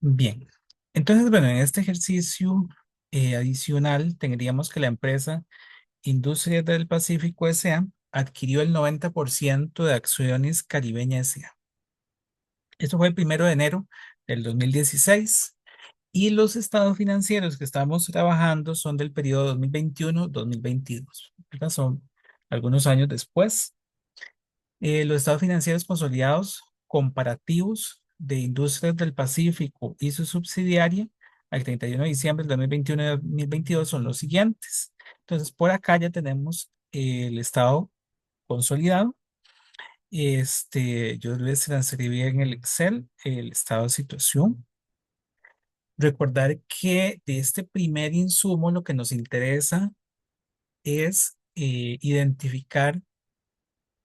Bien, entonces, bueno, en este ejercicio adicional tendríamos que la empresa Industrias del Pacífico S.A. adquirió el 90% de acciones Caribeña S.A. Esto fue el 1 de enero del 2016 y los estados financieros que estamos trabajando son del periodo 2021-2022, ¿verdad? Son algunos años después. Los estados financieros consolidados comparativos de Industrias del Pacífico y su subsidiaria al 31 de diciembre del 2021 y 2022 son los siguientes. Entonces, por acá ya tenemos el estado consolidado. Yo les transcribí en el Excel el estado de situación. Recordar que de este primer insumo lo que nos interesa es identificar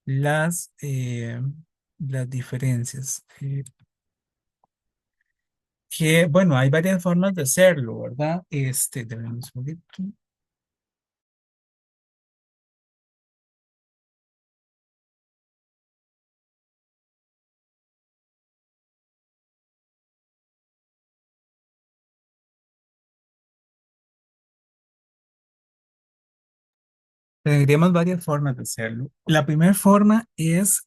las diferencias. Bueno, hay varias formas de hacerlo, ¿verdad? Dame un segundito. Tendríamos varias formas de hacerlo. La primera forma es,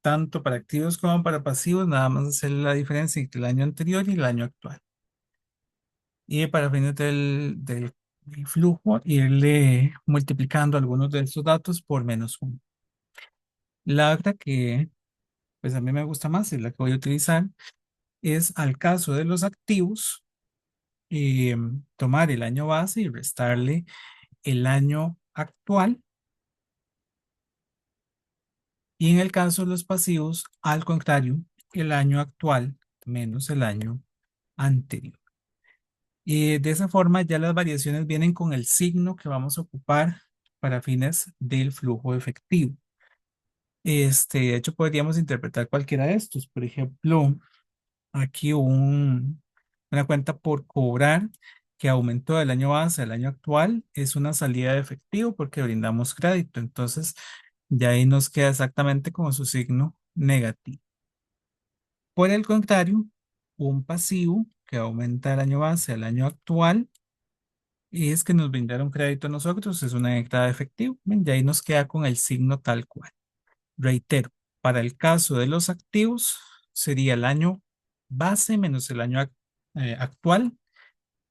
tanto para activos como para pasivos, nada más hacer la diferencia entre el año anterior y el año actual. Y para fines del flujo, irle multiplicando algunos de estos datos por -1. La otra que, pues a mí me gusta más, y la que voy a utilizar, es al caso de los activos, tomar el año base y restarle el año actual. Y en el caso de los pasivos, al contrario, el año actual menos el año anterior. Y de esa forma ya las variaciones vienen con el signo que vamos a ocupar para fines del flujo efectivo. De hecho, podríamos interpretar cualquiera de estos. Por ejemplo, aquí una cuenta por cobrar que aumentó del año base al año actual es una salida de efectivo porque brindamos crédito. Entonces, ya ahí nos queda exactamente como su signo negativo. Por el contrario, un pasivo que aumenta el año base al año actual es que nos brindaron crédito a nosotros, es una entrada de efectivo. Bien, ya ahí nos queda con el signo tal cual. Reitero, para el caso de los activos sería el año base menos el año actual,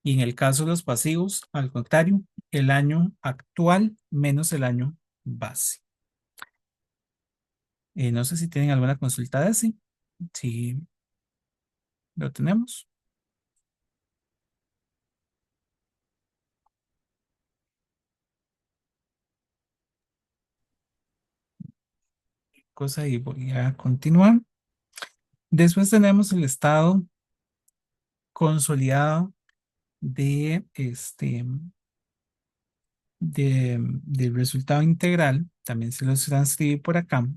y en el caso de los pasivos, al contrario, el año actual menos el año base. No sé si tienen alguna consulta de sí. Si lo tenemos. Cosa y voy a continuar. Después tenemos el estado consolidado de del resultado integral. También se los transcribí por acá,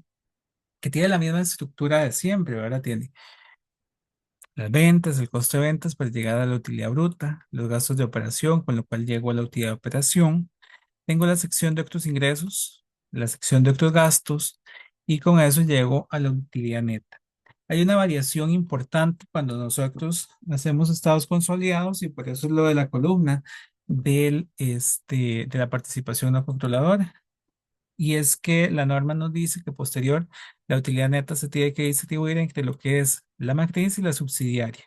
que tiene la misma estructura de siempre, ¿verdad? Tiene las ventas, el costo de ventas para llegar a la utilidad bruta, los gastos de operación, con lo cual llego a la utilidad de operación. Tengo la sección de otros ingresos, la sección de otros gastos, y con eso llego a la utilidad neta. Hay una variación importante cuando nosotros hacemos estados consolidados, y por eso es lo de la columna de la participación no controladora. Y es que la norma nos dice que posterior la utilidad neta se tiene que distribuir entre lo que es la matriz y la subsidiaria.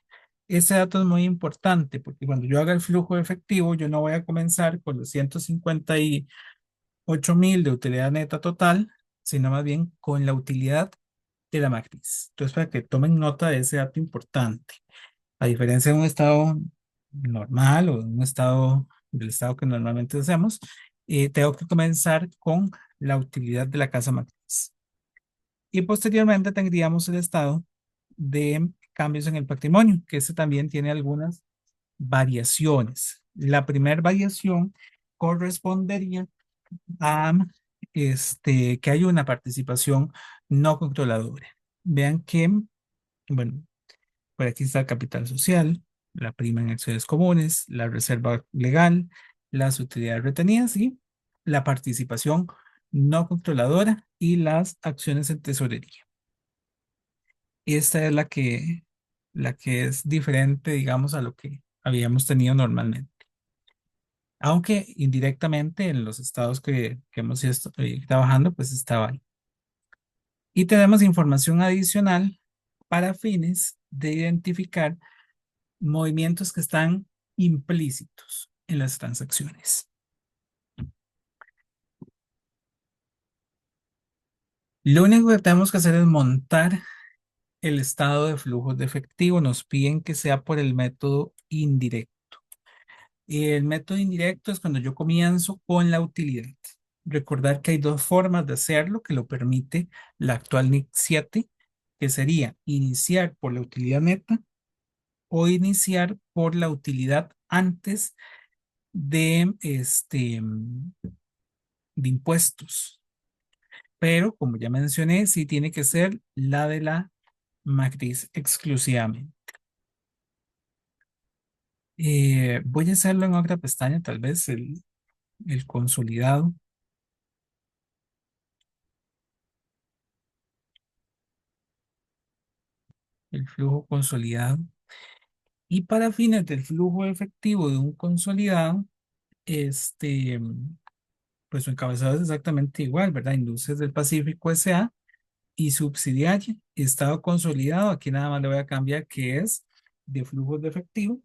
Ese dato es muy importante porque cuando yo haga el flujo efectivo, yo no voy a comenzar con los 158.000 de utilidad neta total, sino más bien con la utilidad de la matriz. Entonces, para que tomen nota de ese dato importante. A diferencia de un estado normal o de un estado del estado que normalmente hacemos, tengo que comenzar con la utilidad de la casa matriz. Y posteriormente tendríamos el estado de cambios en el patrimonio, que este también tiene algunas variaciones. La primera variación correspondería a que hay una participación no controladora. Vean que, bueno, por aquí está el capital social, la prima en acciones comunes, la reserva legal, las utilidades retenidas y la participación no controladora y las acciones en tesorería. Esta es la que es diferente, digamos, a lo que habíamos tenido normalmente. Aunque indirectamente en los estados que hemos ido trabajando, pues estaba ahí. Y tenemos información adicional para fines de identificar movimientos que están implícitos en las transacciones. Lo único que tenemos que hacer es montar el estado de flujos de efectivo. Nos piden que sea por el método indirecto. Y el método indirecto es cuando yo comienzo con la utilidad. Recordar que hay dos formas de hacerlo que lo permite la actual NIC 7, que sería iniciar por la utilidad neta o iniciar por la utilidad antes de impuestos. Pero como ya mencioné, sí tiene que ser la de la matriz exclusivamente. Voy a hacerlo en otra pestaña, tal vez el consolidado, el flujo consolidado. Y para fines del flujo efectivo de un consolidado, este, pues su encabezado es exactamente igual, ¿verdad? Industrias del Pacífico S.A. y subsidiaria, estado consolidado. Aquí nada más le voy a cambiar que es de flujos de efectivo.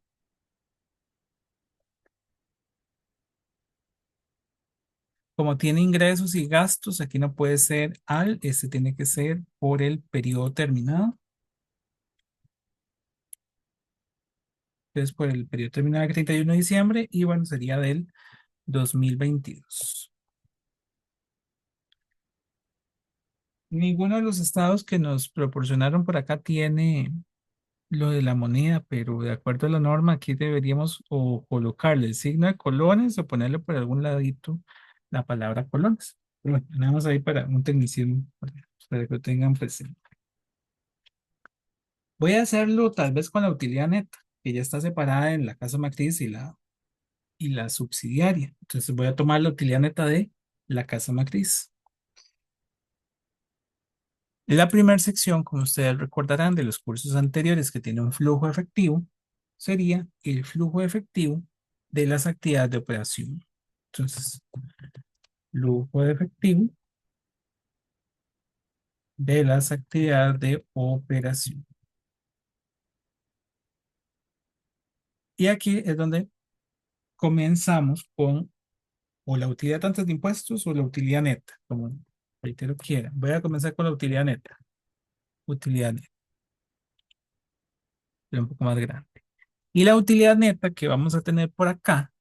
Como tiene ingresos y gastos, aquí no puede ser este tiene que ser por el periodo terminado. Entonces, por el periodo terminado el 31 de diciembre y bueno, sería del 2022. Ninguno de los estados que nos proporcionaron por acá tiene lo de la moneda, pero de acuerdo a la norma, aquí deberíamos o colocarle el signo de colones o ponerle por algún ladito la palabra colones. Pero bueno, nada más ahí para un tecnicismo, para que lo tengan presente. Voy a hacerlo tal vez con la utilidad neta, que ya está separada en la casa matriz y la subsidiaria. Entonces voy a tomar la utilidad neta de la casa matriz. La primera sección, como ustedes recordarán de los cursos anteriores que tiene un flujo efectivo, sería el flujo efectivo de las actividades de operación. Entonces, flujo efectivo de las actividades de operación. Y aquí es donde comenzamos con o la utilidad antes de impuestos o la utilidad neta, como reitero quiera. Voy a comenzar con la utilidad neta. Utilidad neta, pero un poco más grande. Y la utilidad neta que vamos a tener por acá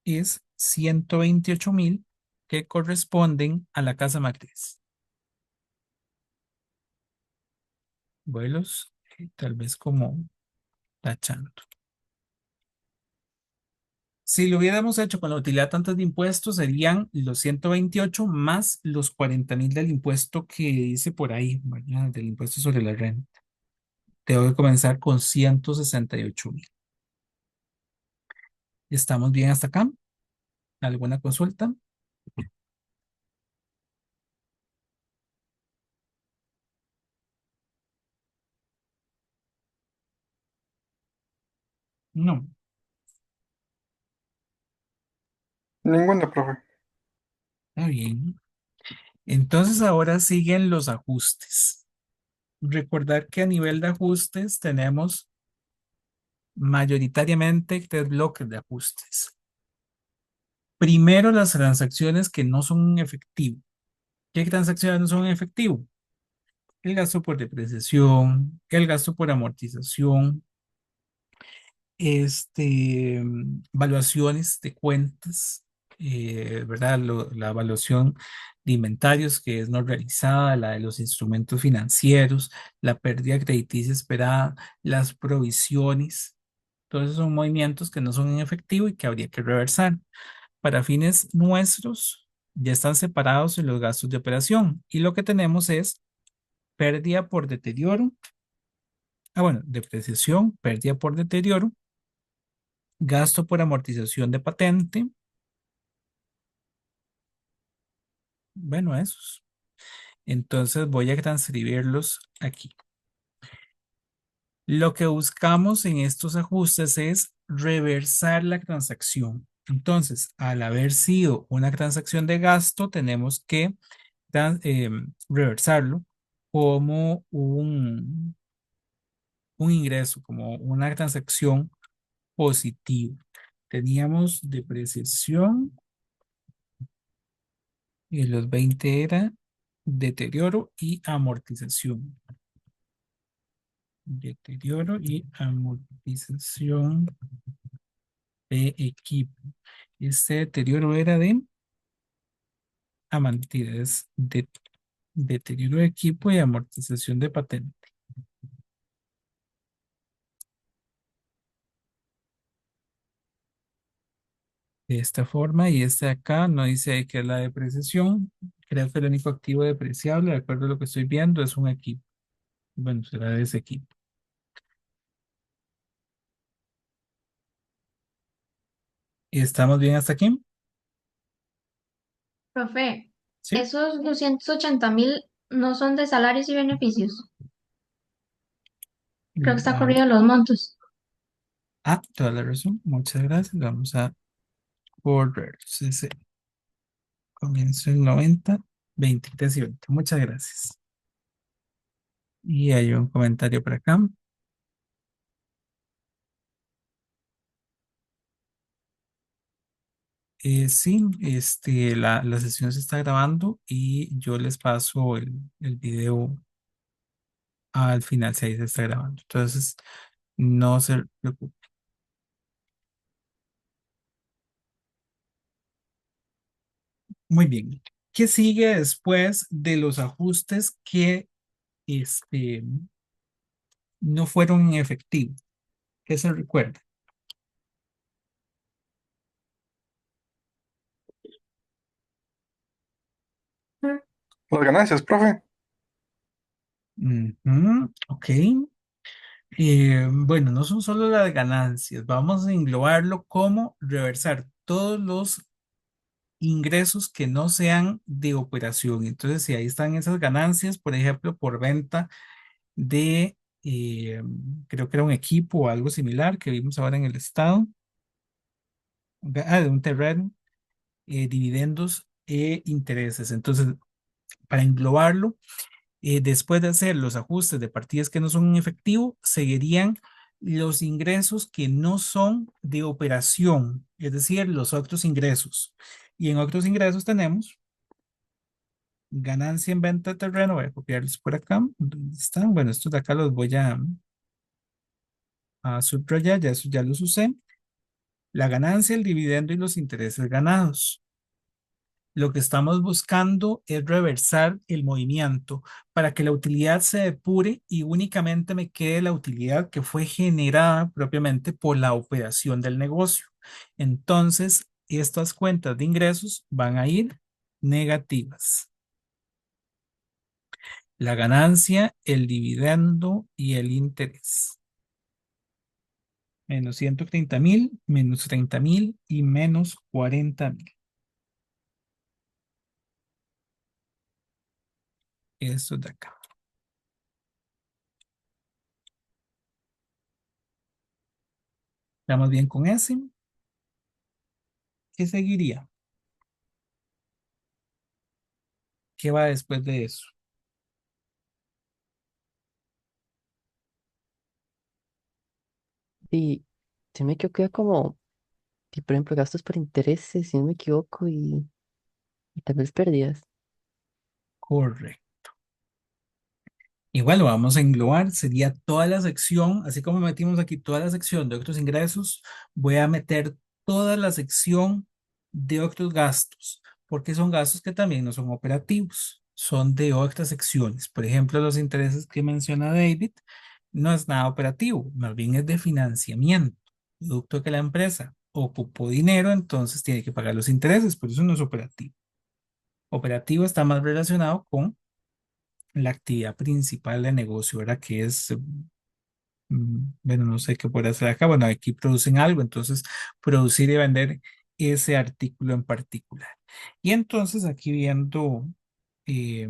es 128.000 que corresponden a la casa matriz. Vuelos, tal vez como tachando. Si lo hubiéramos hecho con la utilidad antes de impuestos, serían los 128 más los 40.000 del impuesto que dice por ahí, ¿verdad? Del impuesto sobre la renta. Tengo que comenzar con 168.000. ¿Estamos bien hasta acá? ¿Alguna consulta? No. Ninguna, profe. Está bien. Entonces ahora siguen los ajustes. Recordar que a nivel de ajustes tenemos mayoritariamente tres bloques de ajustes. Primero, las transacciones que no son en efectivo. ¿Qué transacciones no son en efectivo? El gasto por depreciación, el gasto por amortización, valuaciones de cuentas, ¿verdad? La evaluación de inventarios que es no realizada, la de los instrumentos financieros, la pérdida crediticia esperada, las provisiones. Todos esos son movimientos que no son en efectivo y que habría que reversar. Para fines nuestros, ya están separados en los gastos de operación y lo que tenemos es pérdida por deterioro, bueno, depreciación, pérdida por deterioro, gasto por amortización de patente, bueno, esos. Entonces voy a transcribirlos aquí. Lo que buscamos en estos ajustes es reversar la transacción. Entonces, al haber sido una transacción de gasto, tenemos que reversarlo como un ingreso, como una transacción positiva. Teníamos depreciación y los 20 era deterioro y amortización. Deterioro y amortización de equipo. Este deterioro era de, mentira, es de deterioro de equipo y amortización de patente. De esta forma, y este de acá no dice ahí que es la depreciación. Creo que el único activo depreciable, de acuerdo a lo que estoy viendo, es un equipo. Bueno, será de ese equipo. ¿Y estamos bien hasta aquí? Profe, Sí. esos 280.000 no son de salarios y beneficios. Creo que está Ah, corrido los montos. toda la razón. Muchas gracias. Vamos a correr. Sí, sí. Comienzo en 90, 23 y 20. Muchas gracias. Y hay un comentario por acá. Sí, la sesión se está grabando y yo les paso el video al final si ahí se está grabando. Entonces, no se preocupe. Muy bien. ¿Qué sigue después de los ajustes que este, no fueron en efectivo? ¿Qué se recuerda? Las ganancias, profe. Ujú, ok. Bueno, no son solo las ganancias, vamos a englobarlo como reversar todos los ingresos que no sean de operación. Entonces, si ahí están esas ganancias, por ejemplo, por venta de, creo que era un equipo o algo similar que vimos ahora en el estado, de un terreno, dividendos e intereses. Entonces, para englobarlo, después de hacer los ajustes de partidas que no son en efectivo, seguirían los ingresos que no son de operación, es decir, los otros ingresos. Y en otros ingresos tenemos ganancia en venta de terreno. Voy a copiarlos por acá. ¿Dónde están? Bueno, estos de acá los voy a subrayar, ya, ya los usé. La ganancia, el dividendo y los intereses ganados. Lo que estamos buscando es reversar el movimiento para que la utilidad se depure y únicamente me quede la utilidad que fue generada propiamente por la operación del negocio. Entonces, estas cuentas de ingresos van a ir negativas. La ganancia, el dividendo y el interés. Menos 130.000, menos 30.000 y menos 40.000. Esto de acá. ¿Estamos bien con ese? ¿Qué seguiría? ¿Qué va después de eso? Y se me quedó como, y por ejemplo, gastos por intereses, si no me equivoco, y tal vez pérdidas. Correcto. Igual lo vamos a englobar, sería toda la sección, así como metimos aquí toda la sección de otros ingresos, voy a meter toda la sección de otros gastos, porque son gastos que también no son operativos, son de otras secciones. Por ejemplo, los intereses que menciona David no es nada operativo, más bien es de financiamiento, producto que la empresa ocupó dinero, entonces tiene que pagar los intereses, por eso no es operativo. Operativo está más relacionado con la actividad principal del negocio, ¿verdad? Que es, bueno, no sé qué puede hacer acá. Bueno, aquí producen algo, entonces producir y vender ese artículo en particular. Y entonces aquí viendo eh,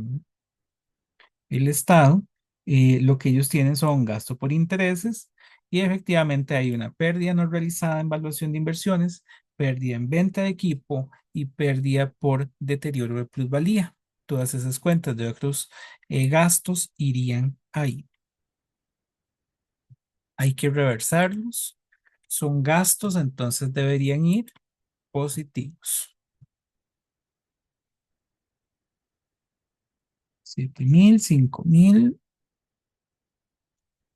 el estado, Lo que ellos tienen son gasto por intereses y efectivamente hay una pérdida no realizada en evaluación de inversiones, pérdida en venta de equipo y pérdida por deterioro de plusvalía. Todas esas cuentas de otros gastos irían ahí. Hay que reversarlos. Son gastos, entonces deberían ir positivos. 7,000, 5,000,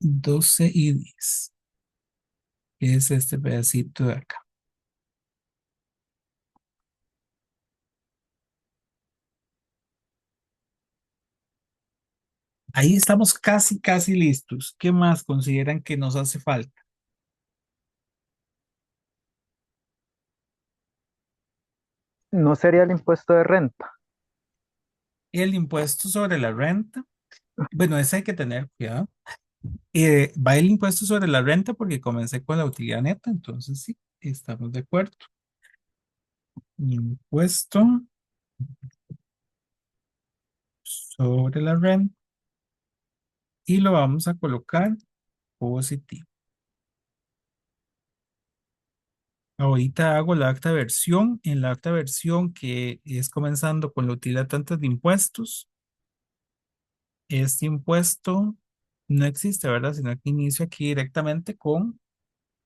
12 y 10. Es este pedacito de acá. Ahí estamos casi, casi listos. ¿Qué más consideran que nos hace falta? No sería el impuesto de renta. El impuesto sobre la renta. Bueno, ese hay que tener cuidado. Va el impuesto sobre la renta porque comencé con la utilidad neta, entonces sí, estamos de acuerdo. Impuesto sobre la renta y lo vamos a colocar positivo. Ahorita hago la acta de versión. En la acta de versión que es comenzando con la utilidad tanto de impuestos, este impuesto no existe, ¿verdad? Sino que inicio aquí directamente con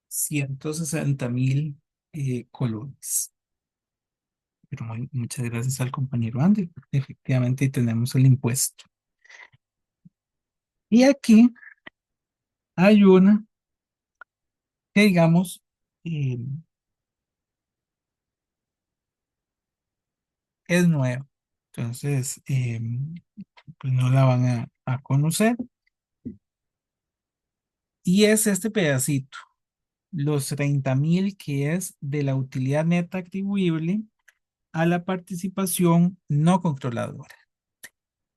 160,000 colones. Pero muchas gracias al compañero Andy, porque efectivamente ahí tenemos el impuesto. Y aquí hay una que digamos eh, es nueva. Entonces, pues no la van a conocer. Y es este pedacito, los 30,000 que es de la utilidad neta atribuible a la participación no controladora.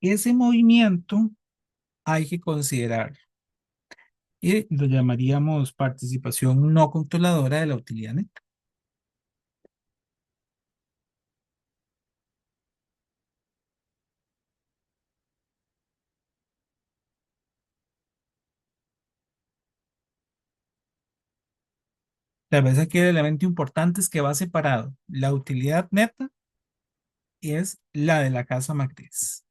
Ese movimiento hay que considerar y lo llamaríamos participación no controladora de la utilidad neta. Tal vez aquí el elemento importante es que va separado. La utilidad neta es la de la casa matriz.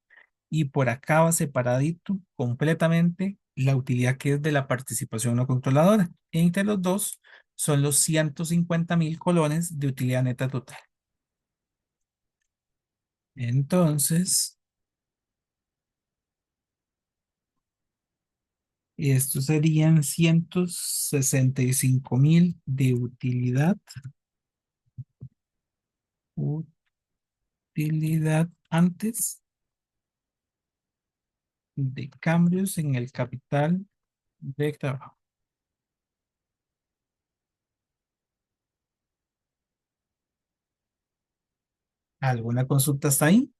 Y por acá va separadito completamente la utilidad que es de la participación no controladora. Entre los dos son los 150,000 colones de utilidad neta total. Entonces, estos serían 165,000 de utilidad antes de cambios en el capital de trabajo. ¿Alguna consulta hasta ahí?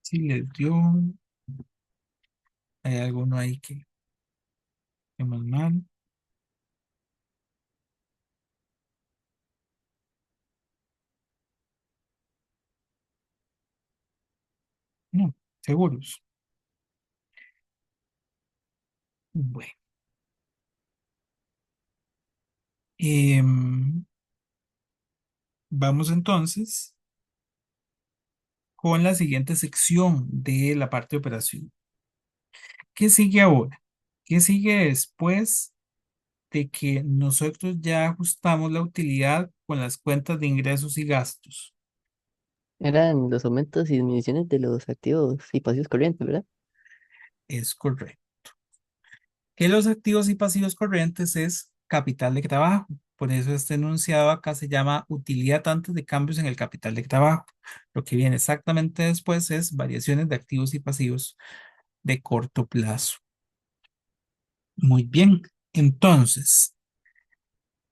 Si les dio, hay alguno ahí que más mal. No, seguros. Bueno, em, vamos entonces con la siguiente sección de la parte de operación. ¿Qué sigue ahora? ¿Qué sigue después de que nosotros ya ajustamos la utilidad con las cuentas de ingresos y gastos? Eran los aumentos y disminuciones de los activos y pasivos corrientes, ¿verdad? Es correcto. Que los activos y pasivos corrientes es capital de trabajo. Por eso este enunciado acá se llama utilidad antes de cambios en el capital de trabajo. Lo que viene exactamente después es variaciones de activos y pasivos de corto plazo. Muy bien. Entonces,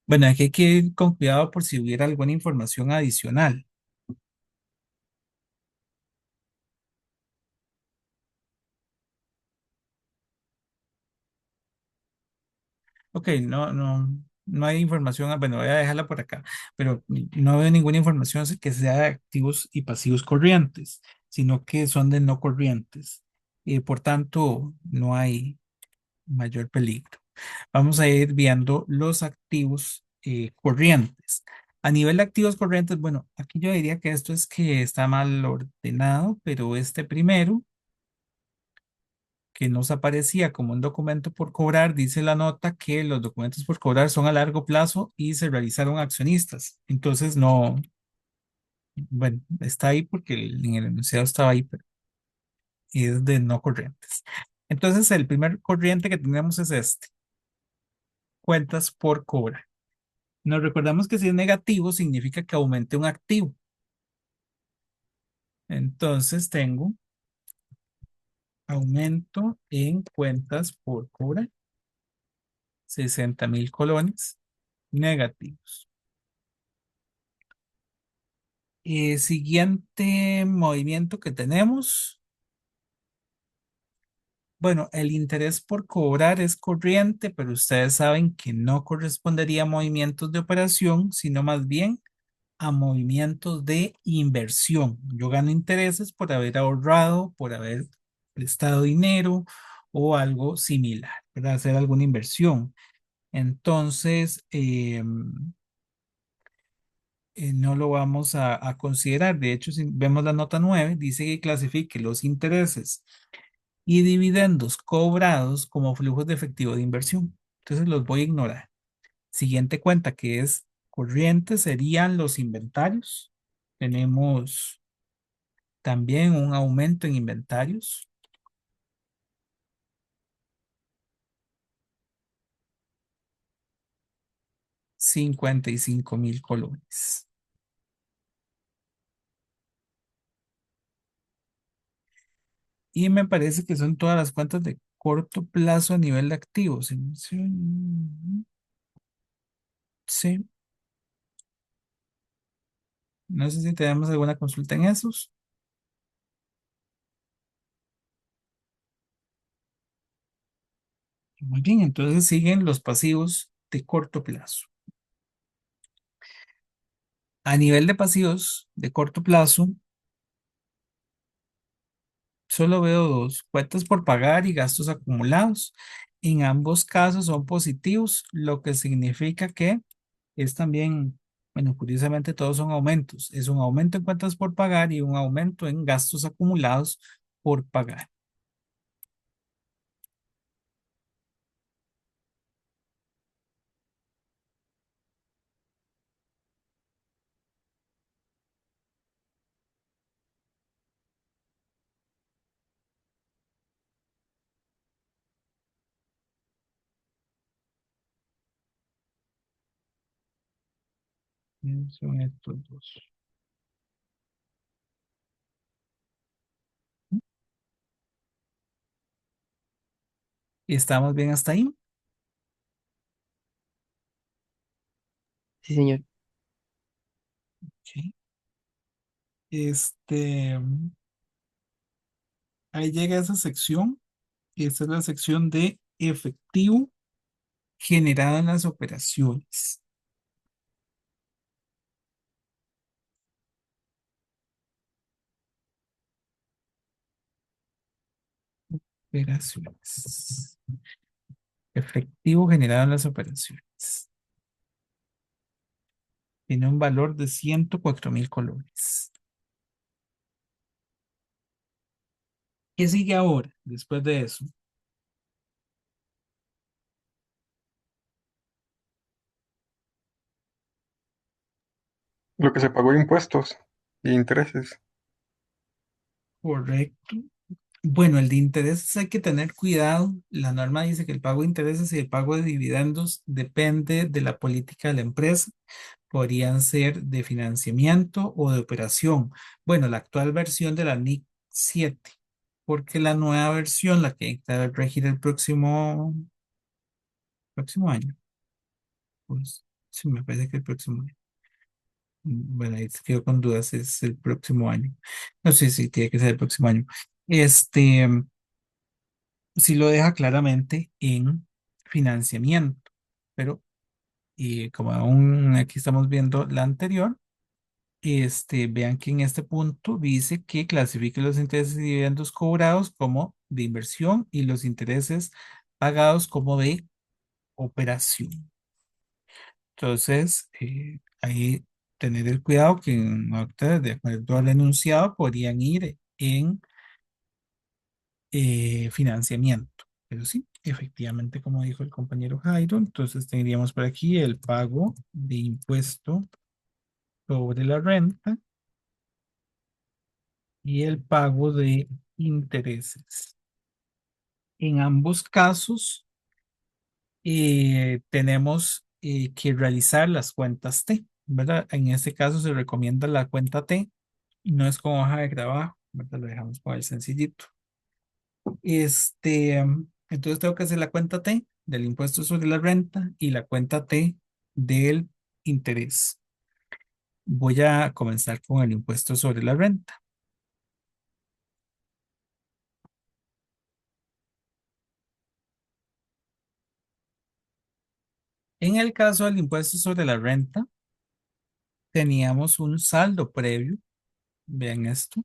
bueno, aquí hay que ir con cuidado por si hubiera alguna información adicional. Ok, no hay información, bueno, voy a dejarla por acá, pero no veo ninguna información que sea de activos y pasivos corrientes. sino que son de no corrientes. Por tanto, no hay mayor peligro. Vamos a ir viendo los activos corrientes. A nivel de activos corrientes, bueno, aquí yo diría que esto es que está mal ordenado, pero este primero, que nos aparecía como un documento por cobrar, dice la nota que los documentos por cobrar son a largo plazo y se realizaron accionistas. Entonces, no, bueno, está ahí porque en el enunciado estaba ahí, pero es de no corrientes. Entonces, el primer corriente que tenemos es este, cuentas por cobrar. Nos recordamos que si es negativo significa que aumente un activo. Entonces tengo aumento en cuentas por cobrar, 60.000 colones negativos. Siguiente movimiento que tenemos. Bueno, el interés por cobrar es corriente, pero ustedes saben que no correspondería a movimientos de operación, sino más bien a movimientos de inversión. Yo gano intereses por haber ahorrado, por haber prestado dinero o algo similar, para hacer alguna inversión. Entonces, no lo vamos a considerar. De hecho, si vemos la nota 9, dice que clasifique los intereses y dividendos cobrados como flujos de efectivo de inversión. Entonces los voy a ignorar. Siguiente cuenta que es corriente serían los inventarios. Tenemos también un aumento en inventarios. $55.000. Y me parece que son todas las cuentas de corto plazo a nivel de activos. Sí, no sé si tenemos alguna consulta en esos. Muy bien, entonces siguen los pasivos de corto plazo. A nivel de pasivos de corto plazo, solo veo dos, cuentas por pagar y gastos acumulados. En ambos casos son positivos, lo que significa que es también, bueno, curiosamente todos son aumentos. Es un aumento en cuentas por pagar y un aumento en gastos acumulados por pagar. Son estos dos. ¿Estamos bien hasta ahí? Sí, señor. Ok. Este, ahí llega esa sección. Esta es la sección de efectivo generado en las operaciones. Operaciones. Efectivo generado en las operaciones. Tiene un valor de 104.000 colones. ¿Qué sigue ahora, después de eso? Lo que se pagó de impuestos y intereses. Correcto. Bueno, el de intereses hay que tener cuidado. La norma dice que el pago de intereses y el pago de dividendos depende de la política de la empresa. Podrían ser de financiamiento o de operación. Bueno, la actual versión de la NIC 7, porque la nueva versión, la que entra a regir el próximo año, pues sí, me parece que el próximo año. Bueno, ahí quedo con dudas, es el próximo año. No sé si tiene que ser el próximo año. Este, sí lo deja claramente en financiamiento, pero y como aún aquí estamos viendo la anterior, vean que en este punto dice que clasifique los intereses y dividendos cobrados como de inversión y los intereses pagados como de operación. Entonces, ahí tener el cuidado que ahorita, de acuerdo al enunciado, podrían ir en financiamiento. Pero sí, efectivamente, como dijo el compañero Jairo, entonces tendríamos por aquí el pago de impuesto sobre la renta y el pago de intereses. En ambos casos, tenemos que realizar las cuentas T, ¿verdad? En este caso se recomienda la cuenta T, no es con hoja de trabajo, ¿verdad? Lo dejamos con el sencillito. Entonces tengo que hacer la cuenta T del impuesto sobre la renta y la cuenta T del interés. Voy a comenzar con el impuesto sobre la renta. En el caso del impuesto sobre la renta, teníamos un saldo previo, vean esto,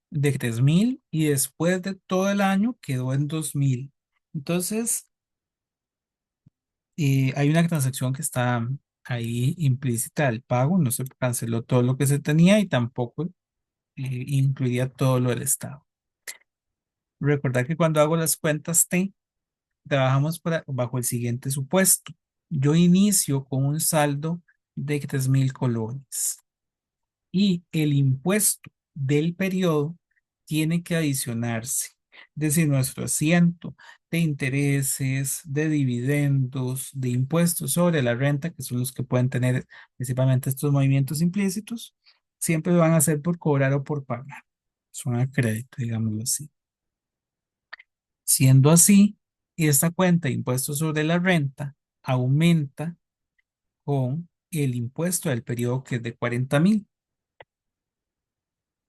de 3,000 y después de todo el año quedó en 2,000. Entonces, hay una transacción que está ahí implícita del pago, no se canceló todo lo que se tenía y tampoco incluiría todo lo del Estado. Recordar que cuando hago las cuentas T, trabajamos bajo el siguiente supuesto. Yo inicio con un saldo de 3,000 colones y el impuesto del periodo tiene que adicionarse. Es decir, nuestro asiento de intereses, de dividendos, de impuestos sobre la renta, que son los que pueden tener principalmente estos movimientos implícitos, siempre van a ser por cobrar o por pagar. Son a crédito, digámoslo así. Siendo así, esta cuenta de impuestos sobre la renta aumenta con el impuesto del periodo que es de 40,000.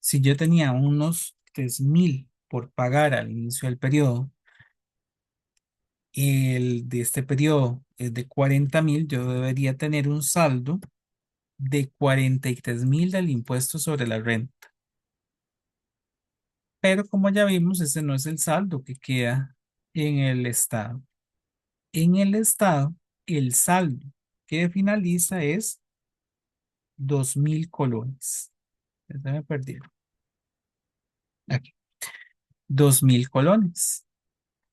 Si yo tenía unos 3,000 por pagar al inicio del periodo, el de este periodo es de 40,000, yo debería tener un saldo de 43,000 del impuesto sobre la renta. Pero como ya vimos, ese no es el saldo que queda en el estado. En el estado, el saldo que finaliza es 2,000 colones. Ya se me perdieron. Aquí, 2,000 colones.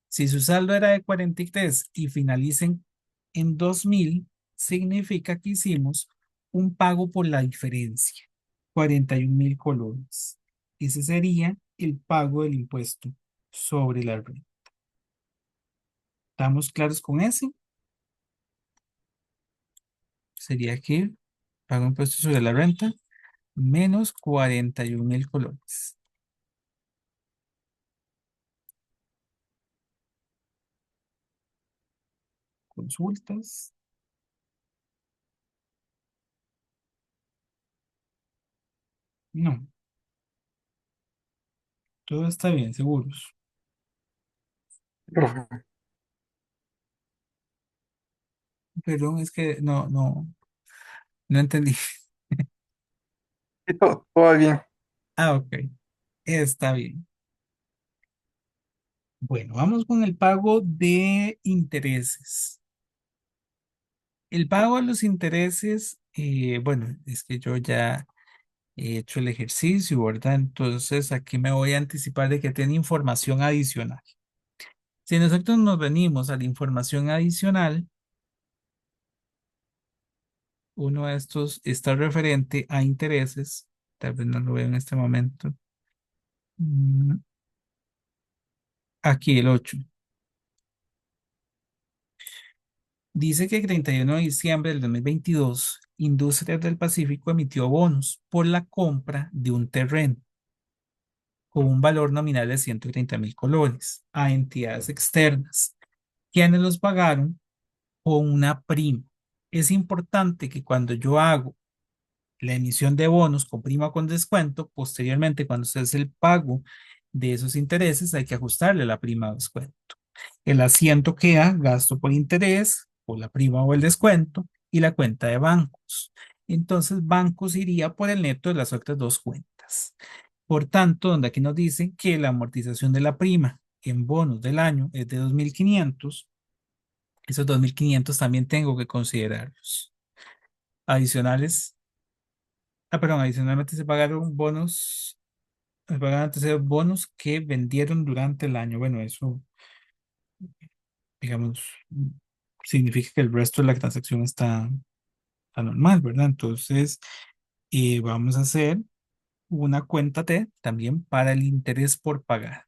Si su saldo era de 43 y finalicen en 2,000, significa que hicimos un pago por la diferencia, 41,000 colones. Ese sería el pago del impuesto sobre la renta. ¿Estamos claros con ese? Sería que pago impuesto sobre la renta menos 41,000 colones. Consultas. No, todo está bien, seguros. Profe. Perdón, es que no entendí. Sí, todo bien. Ah, ok. Está bien. Bueno, vamos con el pago de intereses. El pago de los intereses, bueno, es que yo ya he hecho el ejercicio, ¿verdad? Entonces aquí me voy a anticipar de que tiene información adicional. Si nosotros nos venimos a la información adicional, uno de estos está referente a intereses, tal vez no lo veo en este momento. Mm, Aquí el 8. Dice que el 31 de diciembre del 2022, Industrias del Pacífico emitió bonos por la compra de un terreno con un valor nominal de 130,000 colones a entidades externas, quienes los pagaron con una prima. Es importante que cuando yo hago la emisión de bonos con prima o con descuento, posteriormente cuando se hace el pago de esos intereses, hay que ajustarle la prima o descuento. El asiento queda gasto por interés, por la prima o el descuento y la cuenta de bancos. Entonces, bancos iría por el neto de las otras dos cuentas. Por tanto, donde aquí nos dicen que la amortización de la prima en bonos del año es de 2.500, esos 2.500 también tengo que considerarlos. Adicionales, perdón, adicionalmente se pagaron bonos, se pagaron terceros bonos que vendieron durante el año. Bueno, eso, digamos, significa que el resto de la transacción está normal, ¿verdad? Entonces, vamos a hacer una cuenta T también para el interés por pagar.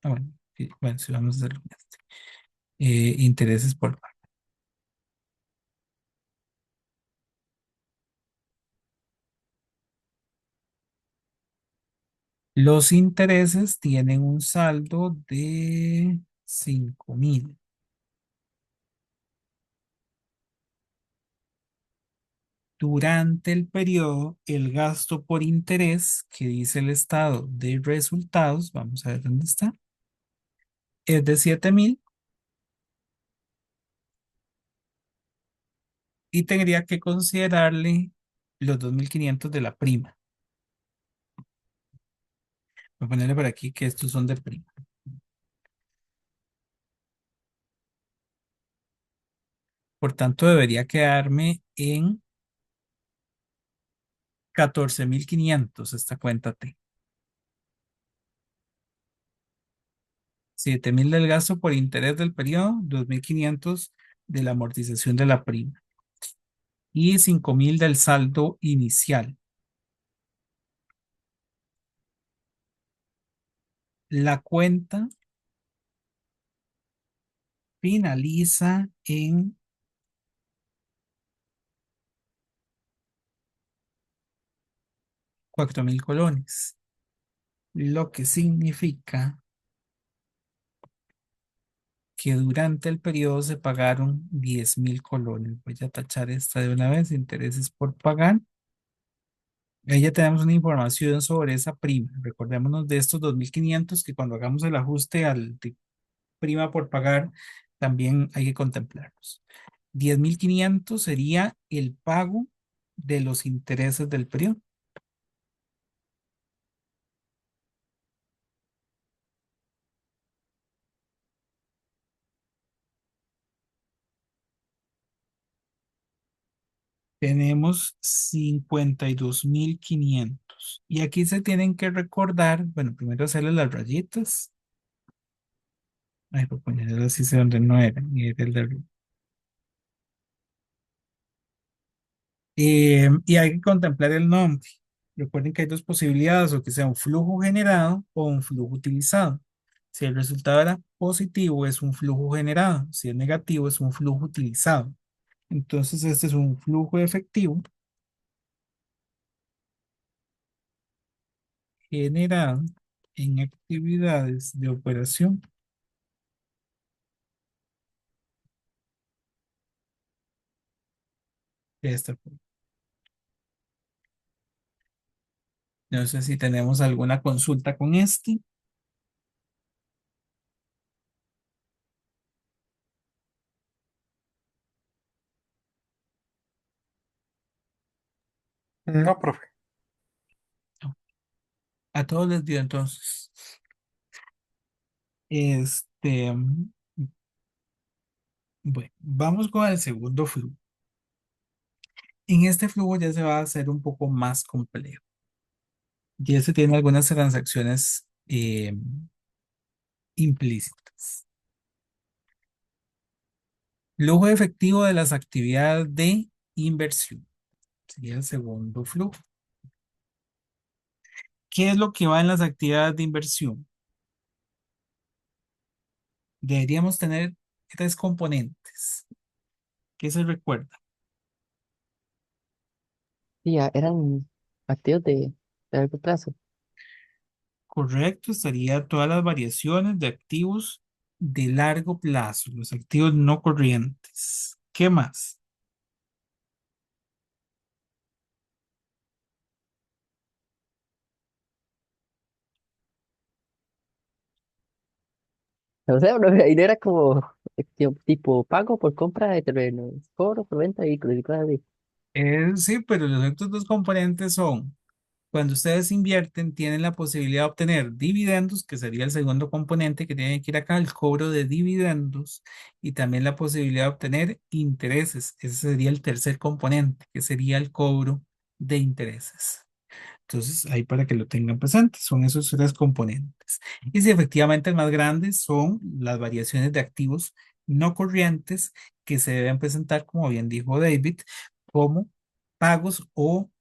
Bueno, bueno, sí, vamos a hacerlo en este. Intereses por pagar. Los intereses tienen un saldo de 5.000. Durante el periodo, el gasto por interés que dice el estado de resultados, vamos a ver dónde está, es de 7.000 y tendría que considerarle los 2.500 de la prima. Voy a ponerle por aquí que estos son de prima. Por tanto, debería quedarme en 14.500 esta cuenta T. 7.000 del gasto por interés del periodo, 2.500 de la amortización de la prima y 5.000 del saldo inicial. La cuenta finaliza en 4.000 colones, lo que significa que durante el periodo se pagaron 10.000 colones. Voy a tachar esta de una vez, intereses por pagar. Ahí ya tenemos una información sobre esa prima. Recordémonos de estos 2.500 que cuando hagamos el ajuste al de prima por pagar, también hay que contemplarlos. 10.500 sería el pago de los intereses del periodo. Tenemos 52.500. Y aquí se tienen que recordar, bueno, primero hacerle las rayitas. Ay, por ponerlo así sé donde no era, y era el de y hay que contemplar el nombre. Recuerden que hay dos posibilidades, o que sea un flujo generado o un flujo utilizado. Si el resultado era positivo, es un flujo generado. Si es negativo, es un flujo utilizado. Entonces, este es un flujo efectivo generado en actividades de operación de esta forma. No sé si tenemos alguna consulta con este. No, profe. A todos les dio entonces. Bueno, vamos con el segundo flujo. En este flujo ya se va a hacer un poco más complejo. Ya se tiene algunas transacciones implícitas. Flujo efectivo de las actividades de inversión. Sería el segundo flujo. ¿Qué es lo que va en las actividades de inversión? Deberíamos tener tres componentes. ¿Qué se recuerda? Y ya eran activos de largo plazo. Correcto, estaría todas las variaciones de activos de largo plazo, los activos no corrientes. ¿Qué más? O sea, no, ahí no era como tipo pago por compra de terrenos, cobro por venta de vehículos y cosas así. Sí, pero los otros dos componentes son, cuando ustedes invierten, tienen la posibilidad de obtener dividendos, que sería el segundo componente que tiene que ir acá, el cobro de dividendos, y también la posibilidad de obtener intereses. Ese sería el tercer componente, que sería el cobro de intereses. Entonces, ahí para que lo tengan presente, son esos tres componentes. Y si efectivamente el más grande son las variaciones de activos no corrientes que se deben presentar, como bien dijo David, como pagos o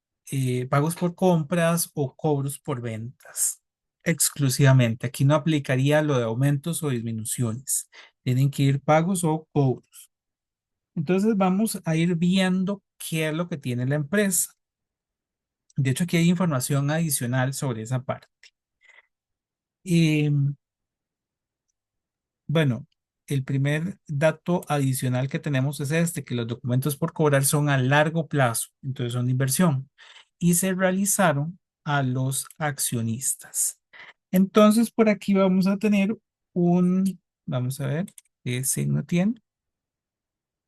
pagos por compras o cobros por ventas. Exclusivamente. Aquí no aplicaría lo de aumentos o disminuciones. Tienen que ir pagos o cobros. Entonces vamos a ir viendo qué es lo que tiene la empresa. De hecho, aquí hay información adicional sobre esa parte. Y bueno, el primer dato adicional que tenemos es este, que los documentos por cobrar son a largo plazo, entonces son de inversión, y se realizaron a los accionistas. Entonces, por aquí vamos a tener vamos a ver qué signo tiene.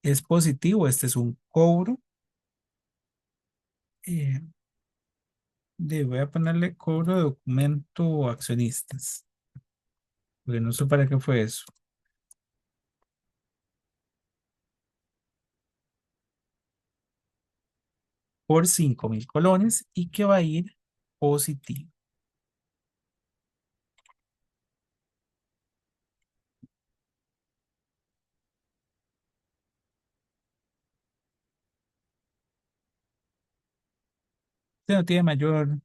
Es positivo, este es un cobro. eh, voy a ponerle cobro de documento accionistas, porque no sé para qué fue eso. Por 5.000 colones y que va a ir positivo. Usted no tiene mayor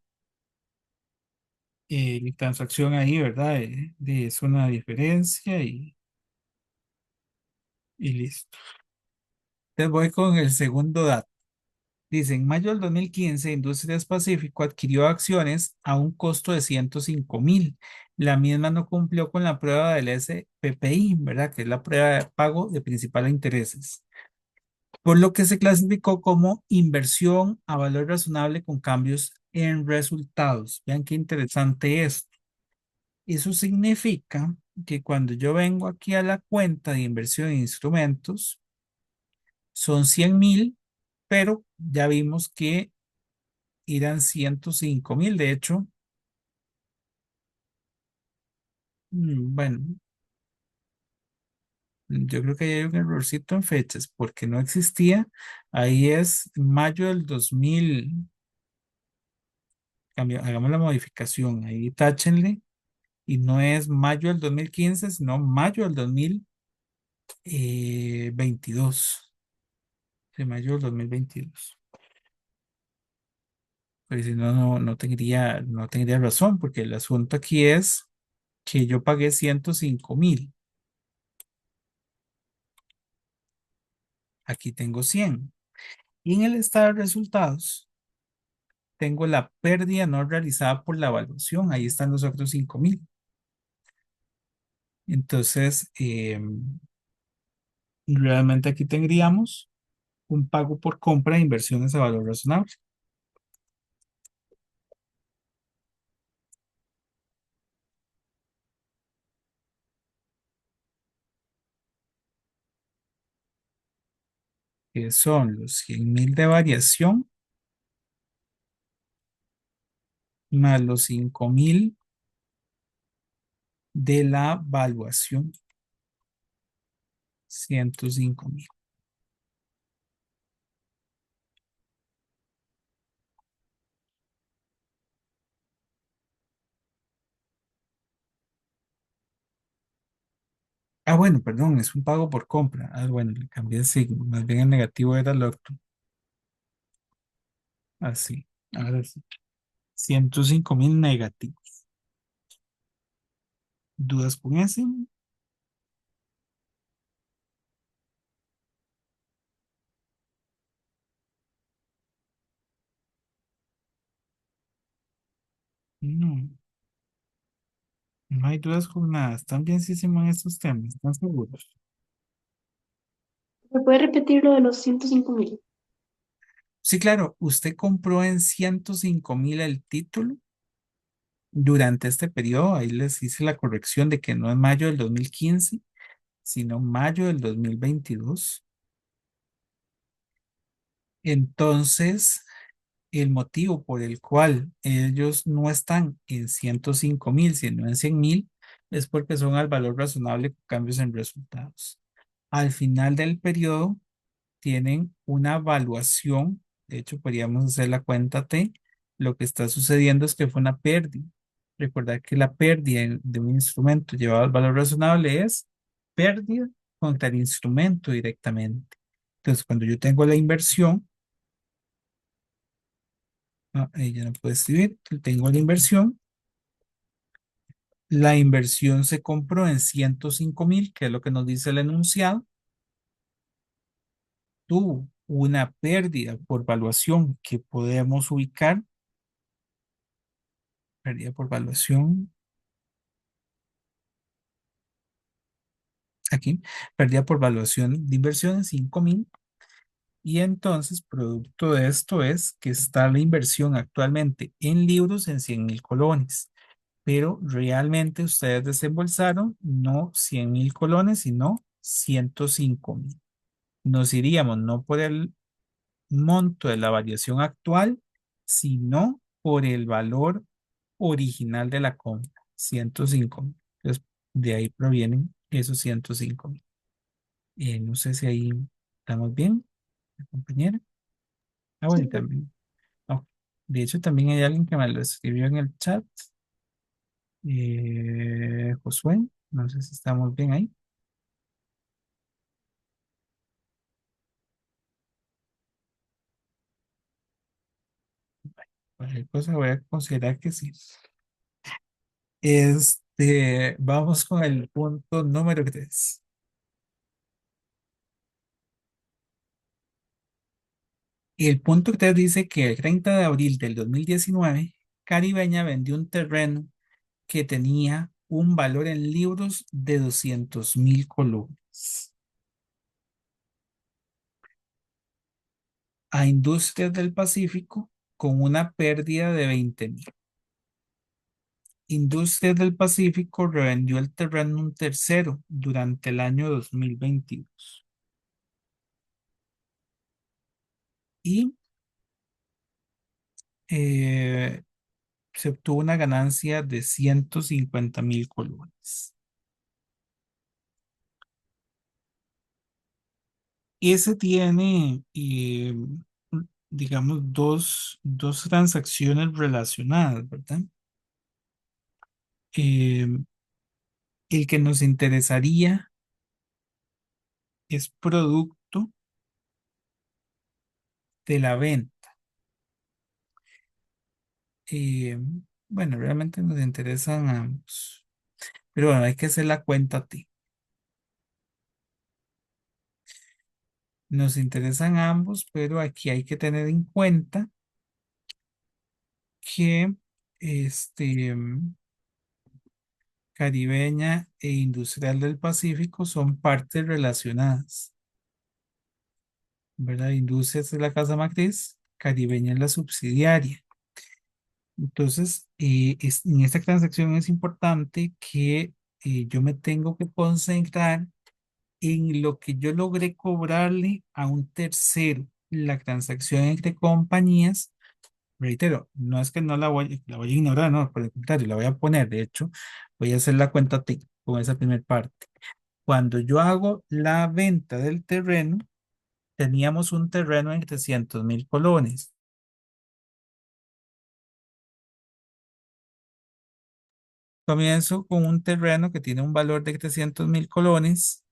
transacción ahí, ¿verdad? Es una diferencia y listo. Entonces voy con el segundo dato. Dice, en mayo del 2015, Industrias Pacífico adquirió acciones a un costo de 105.000. La misma no cumplió con la prueba del SPPI, ¿verdad? Que es la prueba de pago de principal a intereses, por lo que se clasificó como inversión a valor razonable con cambios en resultados. Vean qué interesante esto. Eso significa que cuando yo vengo aquí a la cuenta de inversión en instrumentos, son 100.000, pero ya vimos que irán 105.000. De hecho, bueno, yo creo que ahí hay un errorcito en fechas porque no existía. Ahí es mayo del 2000. Hagamos la modificación. Ahí táchenle. Y no es mayo del 2015 sino mayo del 2022. De mayo del 2022. Pues si no, no tendría razón, porque el asunto aquí es que yo pagué 105.000. Aquí tengo 100. Y en el estado de resultados tengo la pérdida no realizada por la evaluación. Ahí están los otros 5.000. Entonces, realmente aquí tendríamos un pago por compra de inversiones a valor razonable, que son los 100.000 de variación más los 5.000 de la evaluación, 105.000. Bueno, perdón, es un pago por compra. Bueno, le cambié el signo. Más bien el negativo era el otro. Así, ahora sí. 105.000 negativos. ¿Dudas con ese? No, no hay dudas con nada. Están bienísimos en estos temas. ¿Están seguros? ¿Me puede repetir lo de los 105.000? Sí, claro. Usted compró en 105.000 el título durante este periodo, ahí les hice la corrección de que no es mayo del 2015, sino mayo del 2022. Entonces, el motivo por el cual ellos no están en 105.000, sino en 100.000, es porque son al valor razonable con cambios en resultados. Al final del periodo tienen una evaluación, de hecho podríamos hacer la cuenta T, lo que está sucediendo es que fue una pérdida. Recordar que la pérdida de un instrumento llevado al valor razonable es pérdida contra el instrumento directamente. Entonces, cuando yo tengo la inversión, ella no puede escribir, tengo la inversión se compró en 105.000, que es lo que nos dice el enunciado, tuvo una pérdida por valuación que podemos ubicar, pérdida por valuación, aquí, pérdida por valuación de inversión 5.000, y entonces producto de esto es que está la inversión actualmente en libros en 100.000 colones, pero realmente ustedes desembolsaron no 100.000 colones, sino 105.000. Nos iríamos no por el monto de la variación actual, sino por el valor original de la compra, 105.000. Entonces, de ahí provienen esos 105.000. No sé si ahí estamos bien, compañera. Bueno, y Sí, también. Ok. De hecho, también hay alguien que me lo escribió en el chat. Josué, no sé si estamos bien ahí. Cualquier cosa voy a considerar que sí. Vamos con el punto número 3. El punto 3 dice que el 30 de abril del 2019, Caribeña vendió un terreno que tenía un valor en libros de 200.000 colones a Industrias del Pacífico con una pérdida de 20.000. Industrias del Pacífico revendió el terreno a un tercero durante el año 2022 y eh, se obtuvo una ganancia de 150.000 colones. Ese tiene, digamos, dos transacciones relacionadas, ¿verdad? Eh, el que nos interesaría es producto de la venta. Eh, bueno, realmente nos interesan ambos, pero bueno, hay que hacer la cuenta T. Nos interesan ambos, pero aquí hay que tener en cuenta que Caribeña e Industrial del Pacífico son partes relacionadas, ¿verdad? Industrias es la casa matriz, Caribeña es la subsidiaria. Entonces, en esta transacción es importante que yo me tengo que concentrar en lo que yo logré cobrarle a un tercero. La transacción entre compañías, reitero, no es que no la voy a ignorar, no, por el contrario, la voy a poner. De hecho, voy a hacer la cuenta T con esa primera parte. Cuando yo hago la venta del terreno, teníamos un terreno en 300.000 colones. Comienzo con un terreno que tiene un valor de 300.000 colones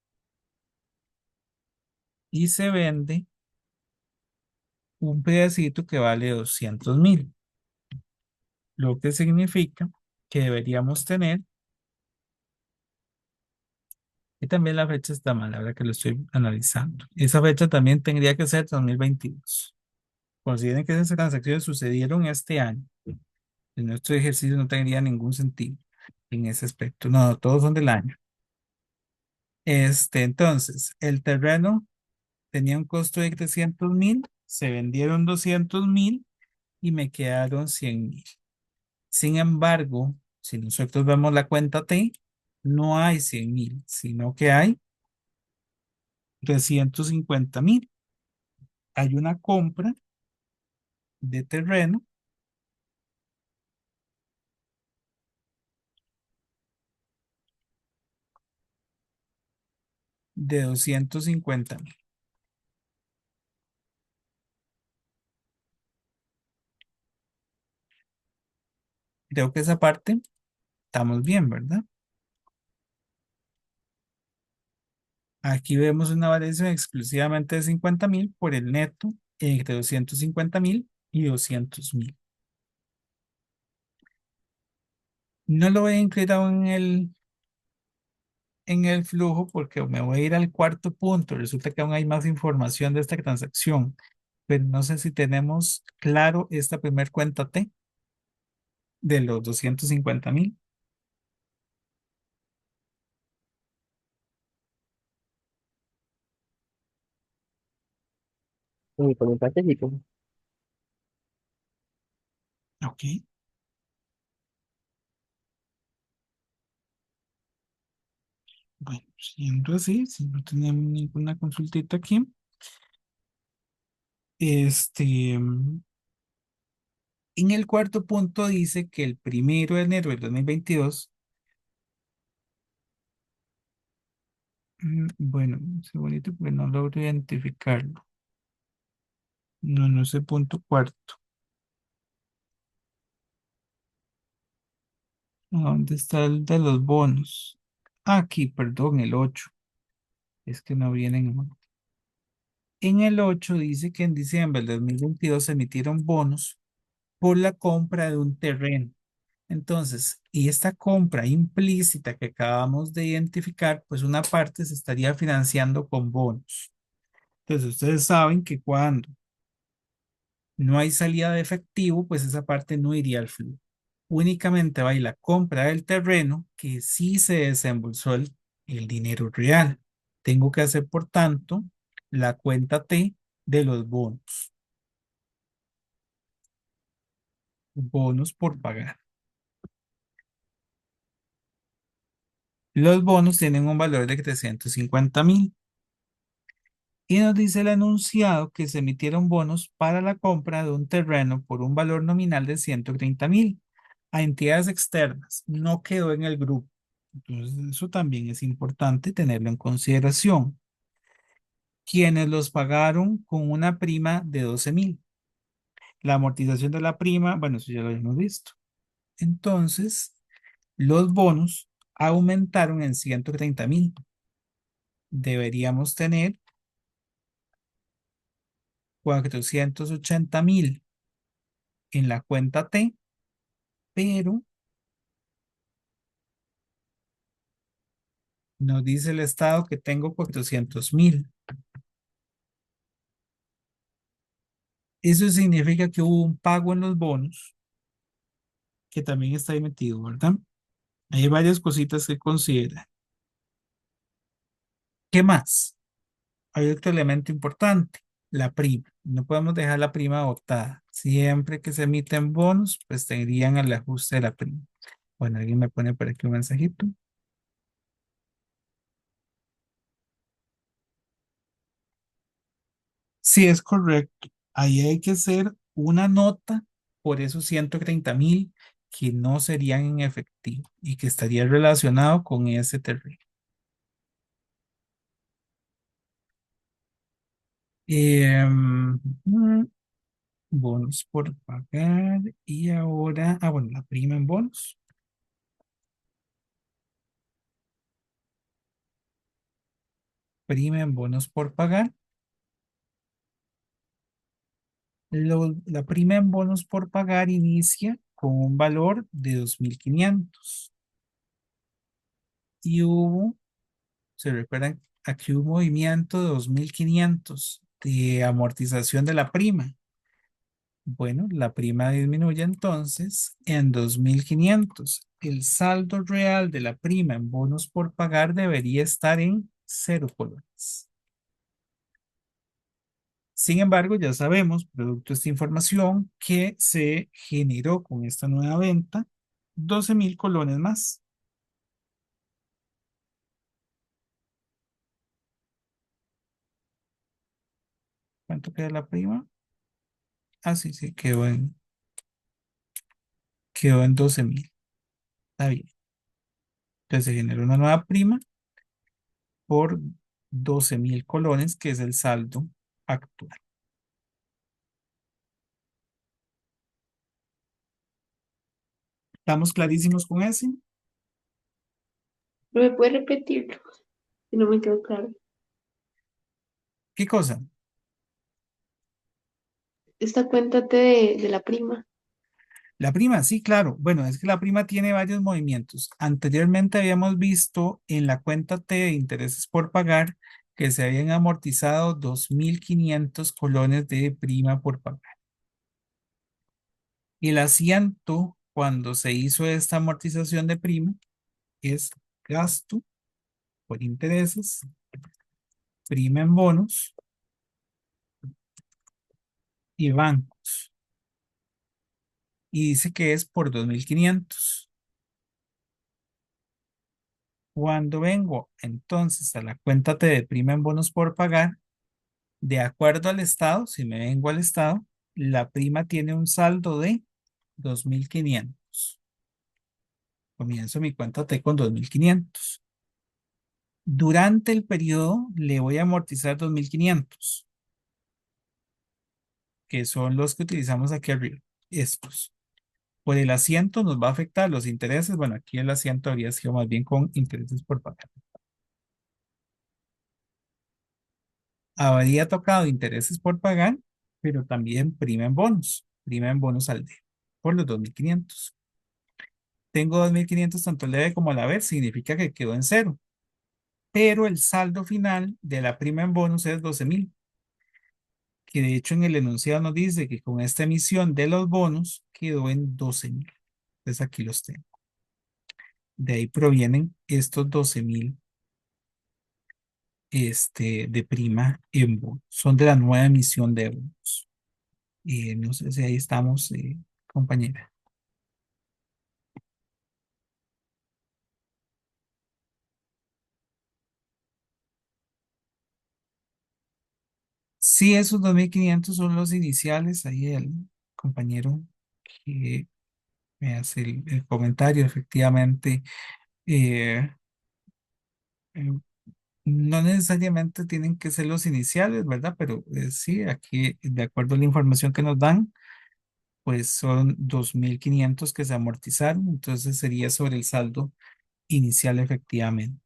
y se vende un pedacito que vale 200.000, lo que significa que deberíamos tener, y también la fecha está mal, ahora que lo estoy analizando. Esa fecha también tendría que ser 2022. Consideren que esas transacciones sucedieron este año. En nuestro ejercicio no tendría ningún sentido en ese aspecto. No, todos son del año. Entonces, el terreno tenía un costo de 300.000, se vendieron 200.000 y me quedaron 100.000. Sin embargo, si nosotros vemos la cuenta T, no hay 100,000, sino que hay 350,000. Hay una compra de terreno de 250,000. Creo que esa parte estamos bien, ¿verdad? Aquí vemos una variación exclusivamente de 50,000 por el neto entre 250,000 y 200,000. No lo voy a incluir aún en el flujo porque me voy a ir al cuarto punto. Resulta que aún hay más información de esta transacción, pero no sé si tenemos claro esta primer cuenta T de los 250,000. Y por mi parte sí, como, Ok. Bueno, siendo así, si no tenemos ninguna consultita aquí, en el cuarto punto dice que el 1 de enero del 2022, bueno, es bonito porque no logro identificarlo. No, no es el punto cuarto. ¿Dónde está el de los bonos? Aquí, perdón, el 8. Es que no vienen. En el 8 dice que en diciembre del 2022 se emitieron bonos por la compra de un terreno. Entonces, y esta compra implícita que acabamos de identificar, pues una parte se estaría financiando con bonos. Entonces, ustedes saben que cuando no hay salida de efectivo, pues esa parte no iría al flujo. Únicamente va a ir la compra del terreno que sí se desembolsó el dinero real. Tengo que hacer, por tanto, la cuenta T de los bonos. Bonos por pagar. Los bonos tienen un valor de 350,000. Y nos dice el enunciado que se emitieron bonos para la compra de un terreno por un valor nominal de 130,000 a entidades externas. No quedó en el grupo. Entonces, eso también es importante tenerlo en consideración. Quienes los pagaron con una prima de 12,000. La amortización de la prima, bueno, eso ya lo hemos visto. Entonces, los bonos aumentaron en 130,000. Deberíamos tener 480,000 en la cuenta T, pero nos dice el Estado que tengo 400,000. Eso significa que hubo un pago en los bonos que también está ahí metido, ¿verdad? Hay varias cositas que considerar. ¿Qué más? Hay otro elemento importante, la prima. No podemos dejar la prima botada. Siempre que se emiten bonos, pues tendrían el ajuste de la prima. Bueno, alguien me pone por aquí un mensajito. Sí, es correcto. Ahí hay que hacer una nota por esos 130,000 que no serían en efectivo y que estaría relacionado con ese terreno. Mm, Bonos por pagar y ahora, bueno, la prima en bonos. Prima en bonos por pagar. La prima en bonos por pagar inicia con un valor de 2,500 y se recuerdan, aquí hubo un movimiento de 2,500 de amortización de la prima. Bueno, la prima disminuye entonces en 2,500. El saldo real de la prima en bonos por pagar debería estar en 0 colones. Sin embargo, ya sabemos, producto de esta información, que se generó con esta nueva venta 12.000 colones más. ¿Cuánto queda la prima? Ah, sí, sí, quedó en 12.000. Está bien. Entonces se generó una nueva prima por 12.000 colones, que es el saldo actual. ¿Estamos clarísimos con eso? ¿No me puede repetirlo? Si no me quedó claro. ¿Qué cosa? Esta cuenta de la prima. La prima, sí, claro. Bueno, es que la prima tiene varios movimientos. Anteriormente habíamos visto en la cuenta T de intereses por pagar que se habían amortizado 2.500 colones de prima por pagar. El asiento cuando se hizo esta amortización de prima es gasto por intereses, prima en bonos y bancos. Y dice que es por 2.500. Cuando vengo entonces a la cuenta T de prima en bonos por pagar, de acuerdo al estado, si me vengo al estado, la prima tiene un saldo de 2.500. Comienzo mi cuenta T con 2.500. Durante el periodo le voy a amortizar 2.500, que son los que utilizamos aquí arriba. Estos. Por el asiento nos va a afectar los intereses. Bueno, aquí el asiento habría sido más bien con intereses por pagar. Habría tocado intereses por pagar, pero también prima en bonos al día, por los 2.500. Tengo 2.500 tanto el debe como el haber, significa que quedó en cero, pero el saldo final de la prima en bonos es 12.000, que de hecho en el enunciado nos dice que con esta emisión de los bonos quedó en 12.000. Entonces aquí los tengo. De ahí provienen estos 12.000 de prima en bonos. Son de la nueva emisión de bonos. No sé si ahí estamos, compañera. Sí, esos 2.500 son los iniciales. Ahí el compañero que me hace el comentario, efectivamente, eh, eh, no necesariamente tienen que ser los iniciales, ¿verdad? Pero sí, aquí, de acuerdo a la información que nos dan, pues son 2.500 que se amortizaron, entonces sería sobre el saldo inicial, efectivamente.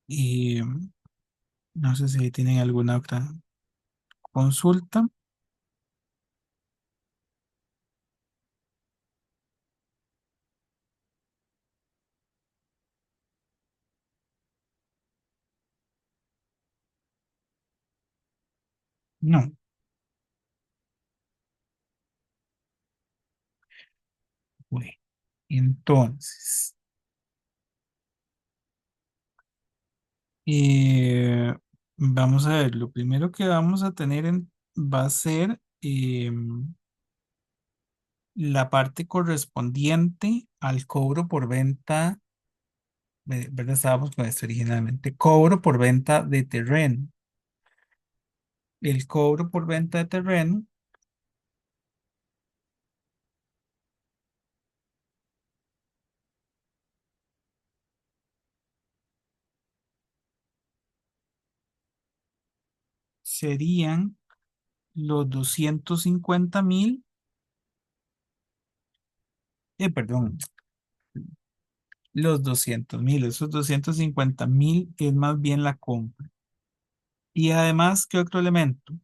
Y no sé si tienen alguna otra consulta. No. Bueno, entonces. Eh, Vamos a ver, lo primero que vamos a tener va a ser la parte correspondiente al cobro por venta, ¿verdad? Estábamos con esto originalmente, cobro por venta de terreno. El cobro por venta de terreno serían los 250.000, perdón, los 200.000, esos 250.000 es más bien la compra. Y además, ¿qué otro elemento?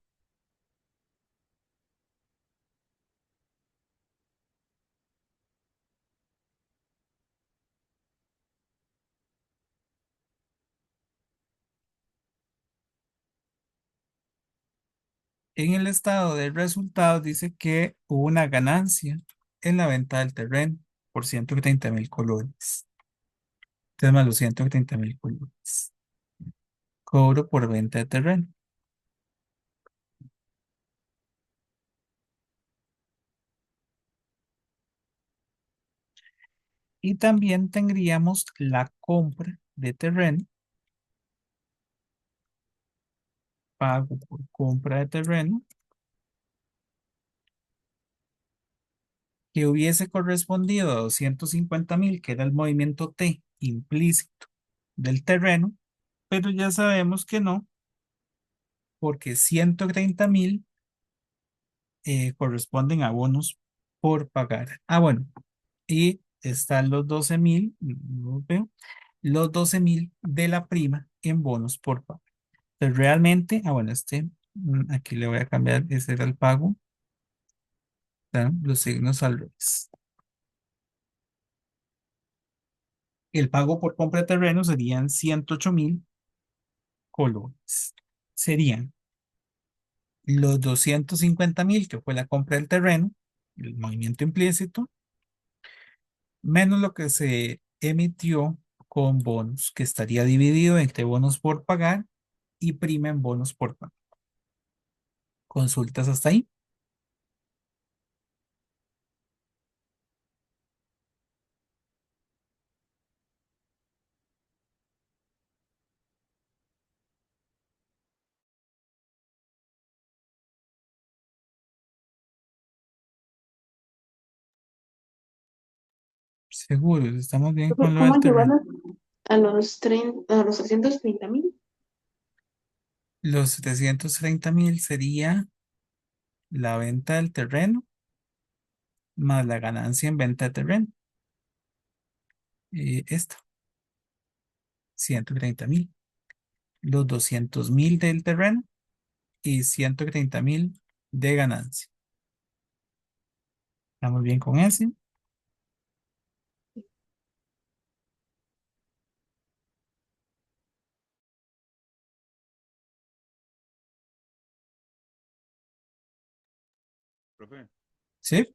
En el estado de resultados dice que hubo una ganancia en la venta del terreno por 130.000 colones. Entonces, más los 130.000 colones. cobro por venta de terreno. Y también tendríamos la compra de terreno, pago por compra de terreno, que hubiese correspondido a 250.000, que era el movimiento T implícito del terreno, pero ya sabemos que no, porque 130.000 corresponden a bonos por pagar. Ah, bueno, y están los 12.000, no los veo, los 12.000 de la prima en bonos por pagar. Entonces, realmente, bueno, aquí le voy a cambiar, ese era el pago, ¿verdad? Los signos al revés. El pago por compra de terreno serían 108.000 colones. Serían los 250.000, que fue la compra del terreno, el movimiento implícito, menos lo que se emitió con bonos, que estaría dividido entre bonos por pagar y prima en bonos por pagar. ¿Consultas hasta ahí? Seguros, estamos bien con lo ¿Cómo del llegó terreno. a los 330.000? Los 730.000 sería la venta del terreno más la ganancia en venta de terreno. Esta, 130.000. Los 200.000 del terreno y 130.000 de ganancia. ¿Estamos bien con ese? Profe, ¿Sí?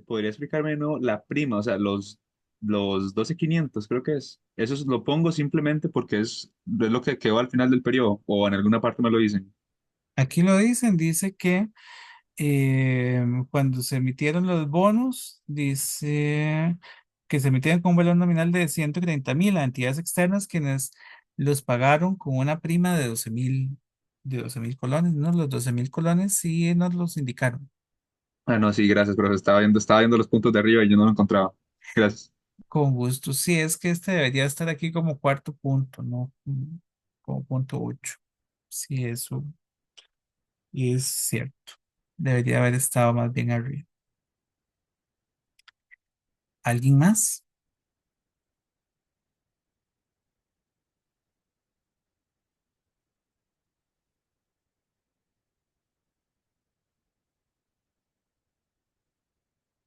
¿podría explicarme de nuevo la prima? O sea, los 12.500 creo que es. Eso lo pongo simplemente porque es lo que quedó al final del periodo, o en alguna parte me lo dicen. Aquí lo dicen, dice que cuando se emitieron los bonos, dice que se emitieron con un valor nominal de 130.000 a entidades externas quienes los pagaron con una prima de 12.000 colones, ¿no? Los 12.000 colones sí nos los indicaron. Ah, no, sí, gracias, profe. Estaba viendo los puntos de arriba y yo no lo encontraba. Gracias. Con gusto, sí, es que este debería estar aquí como cuarto punto, ¿no? Como punto 8. Sí, eso es cierto. Debería haber estado más bien arriba. ¿Alguien más?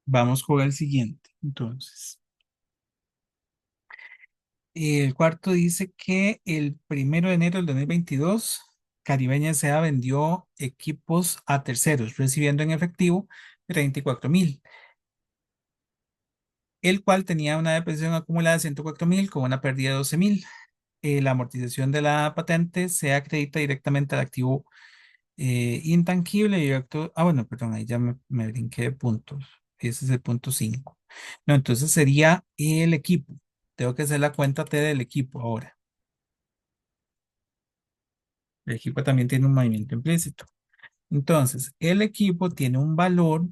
Vamos con el siguiente. Entonces, el cuarto dice que el 1 de enero del 2022, Caribeña S.A. vendió equipos a terceros, recibiendo en efectivo 34.000, el cual tenía una depreciación acumulada de 104.000 con una pérdida de 12.000. La amortización de la patente se acredita directamente al activo intangible y bueno, perdón, ahí ya me brinqué de puntos. Ese es el punto 5. No, entonces sería el equipo. Tengo que hacer la cuenta T del equipo ahora. El equipo también tiene un movimiento implícito. Entonces, el equipo tiene un valor,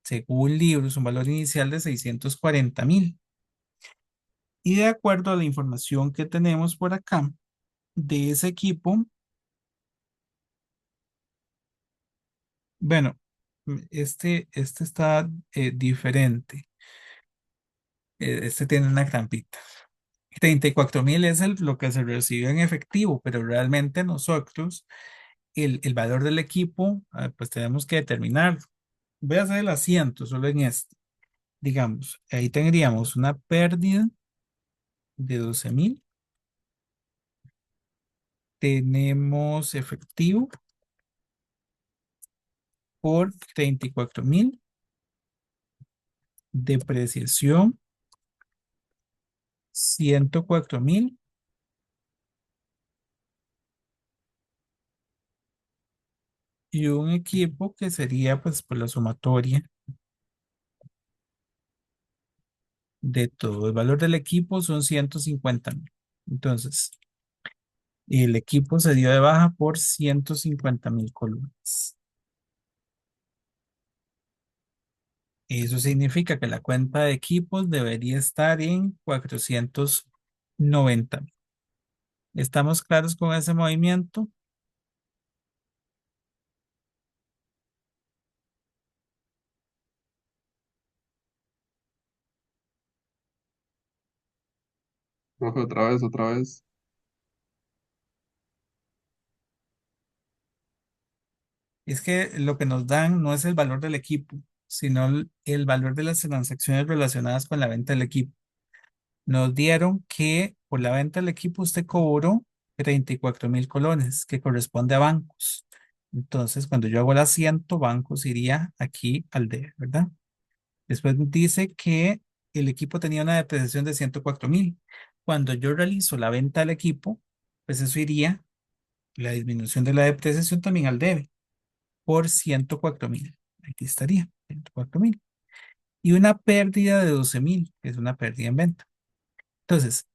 según libros, un valor inicial de 640.000. Y de acuerdo a la información que tenemos por acá, de ese equipo, bueno, este está diferente. Este tiene una trampita. 34.000 es lo que se recibió en efectivo, pero realmente nosotros, el valor del equipo, pues tenemos que determinar. Voy a hacer el asiento solo en este. Digamos, ahí tendríamos una pérdida de 12.000. Tenemos efectivo por 34.000. Depreciación 104.000 y un equipo que sería pues por la sumatoria de todo. El valor del equipo son 150.000. Entonces, el equipo se dio de baja por 150.000 colones. Eso significa que la cuenta de equipos debería estar en 490.000. ¿Estamos claros con ese movimiento? Profe, otra vez, otra vez. Es que lo que nos dan no es el valor del equipo, sino el valor de las transacciones relacionadas con la venta del equipo. Nos dieron que por la venta del equipo usted cobró 34.000 colones, que corresponde a bancos. Entonces, cuando yo hago el asiento, bancos iría aquí al D, ¿verdad? Después dice que el equipo tenía una depreciación de 104.000. Cuando yo realizo la venta del equipo, pues eso iría, la disminución de la depreciación también al debe, por 104.000. Aquí estaría, 104.000. Y una pérdida de 12.000, que es una pérdida en venta. Entonces,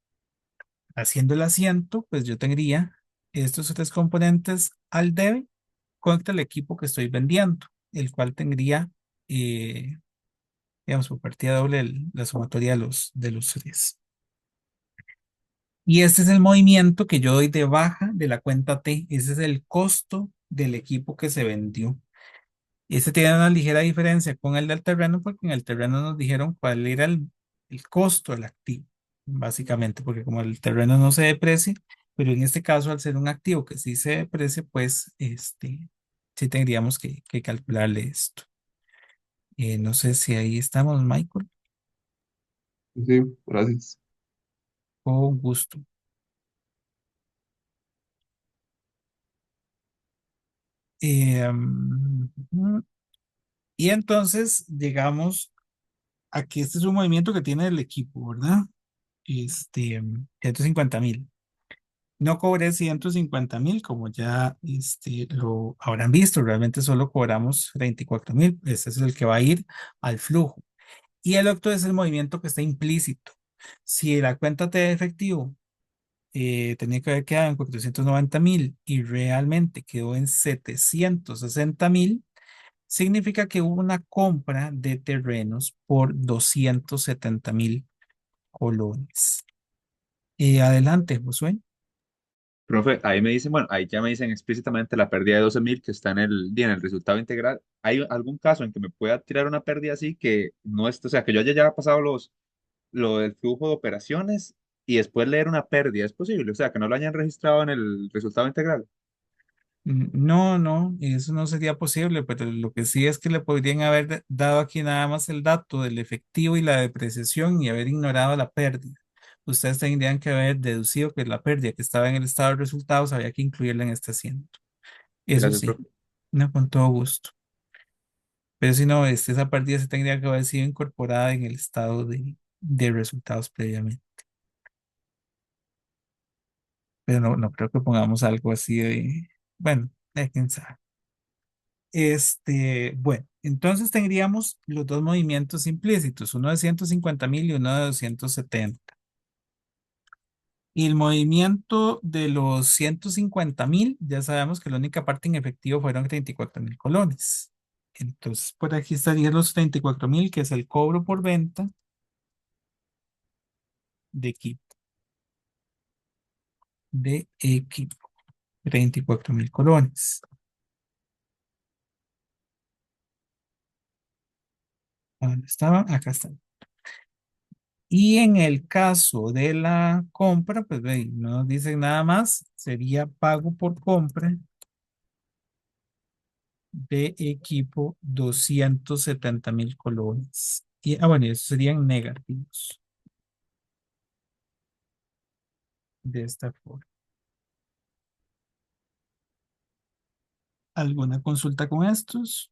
haciendo el asiento, pues yo tendría estos tres componentes al debe contra el equipo que estoy vendiendo, el cual tendría, digamos, por partida doble la sumatoria de los tres. Y este es el movimiento que yo doy de baja de la cuenta T. Ese es el costo del equipo que se vendió. Este tiene una ligera diferencia con el del terreno, porque en el terreno nos dijeron cuál era el costo del activo, básicamente, porque como el terreno no se deprecia, pero en este caso, al ser un activo que sí se deprecia, pues sí tendríamos que calcularle esto. No sé si ahí estamos, Michael, Sí, gracias. con gusto. Ujú. Y entonces llegamos a que este es un movimiento que tiene el equipo, ¿verdad? 150.000. No cobré 150.000, como ya lo habrán visto, realmente solo cobramos 34.000. Ese es el que va a ir al flujo. Y el otro es el movimiento que está implícito. Si la cuenta T de efectivo tenía que haber quedado en 490.000 y realmente quedó en 760.000, significa que hubo una compra de terrenos por 270.000 colones. Adelante, Josué. Profe, ahí me dicen, bueno, ahí ya me dicen explícitamente la pérdida de 12.000 que está en el resultado integral. ¿Hay algún caso en que me pueda tirar una pérdida así que no esté, o sea, que yo haya ya pasado lo del flujo de operaciones y después leer una pérdida? ¿Es posible? O sea, que no lo hayan registrado en el resultado integral. No, no, eso no sería posible, pero lo que sí es que le podrían haber dado aquí nada más el dato del efectivo y la depreciación y haber ignorado la pérdida. Ustedes tendrían que haber deducido que la pérdida que estaba en el estado de resultados había que incluirla en este asiento. Eso Gracias, sí, profe. no, con todo gusto. Pero si no, esa pérdida se tendría que haber sido incorporada en el estado de resultados previamente. Pero no, no creo que pongamos algo así de, bueno, quién sabe. Bueno, entonces tendríamos los dos movimientos implícitos, uno de 150.000 y uno de 270. Y el movimiento de los 150.000, ya sabemos que la única parte en efectivo fueron 34.000 colones. Entonces, por aquí estarían los 34.000, que es el cobro por venta de equipo, de equipo, 34.000 colones. ¿Dónde estaban? Acá están. Y en el caso de la compra, pues ve, no nos dicen nada más, sería pago por compra de equipo 270.000 colones. Bueno, y esos serían negativos de esta forma. ¿Alguna consulta con estos?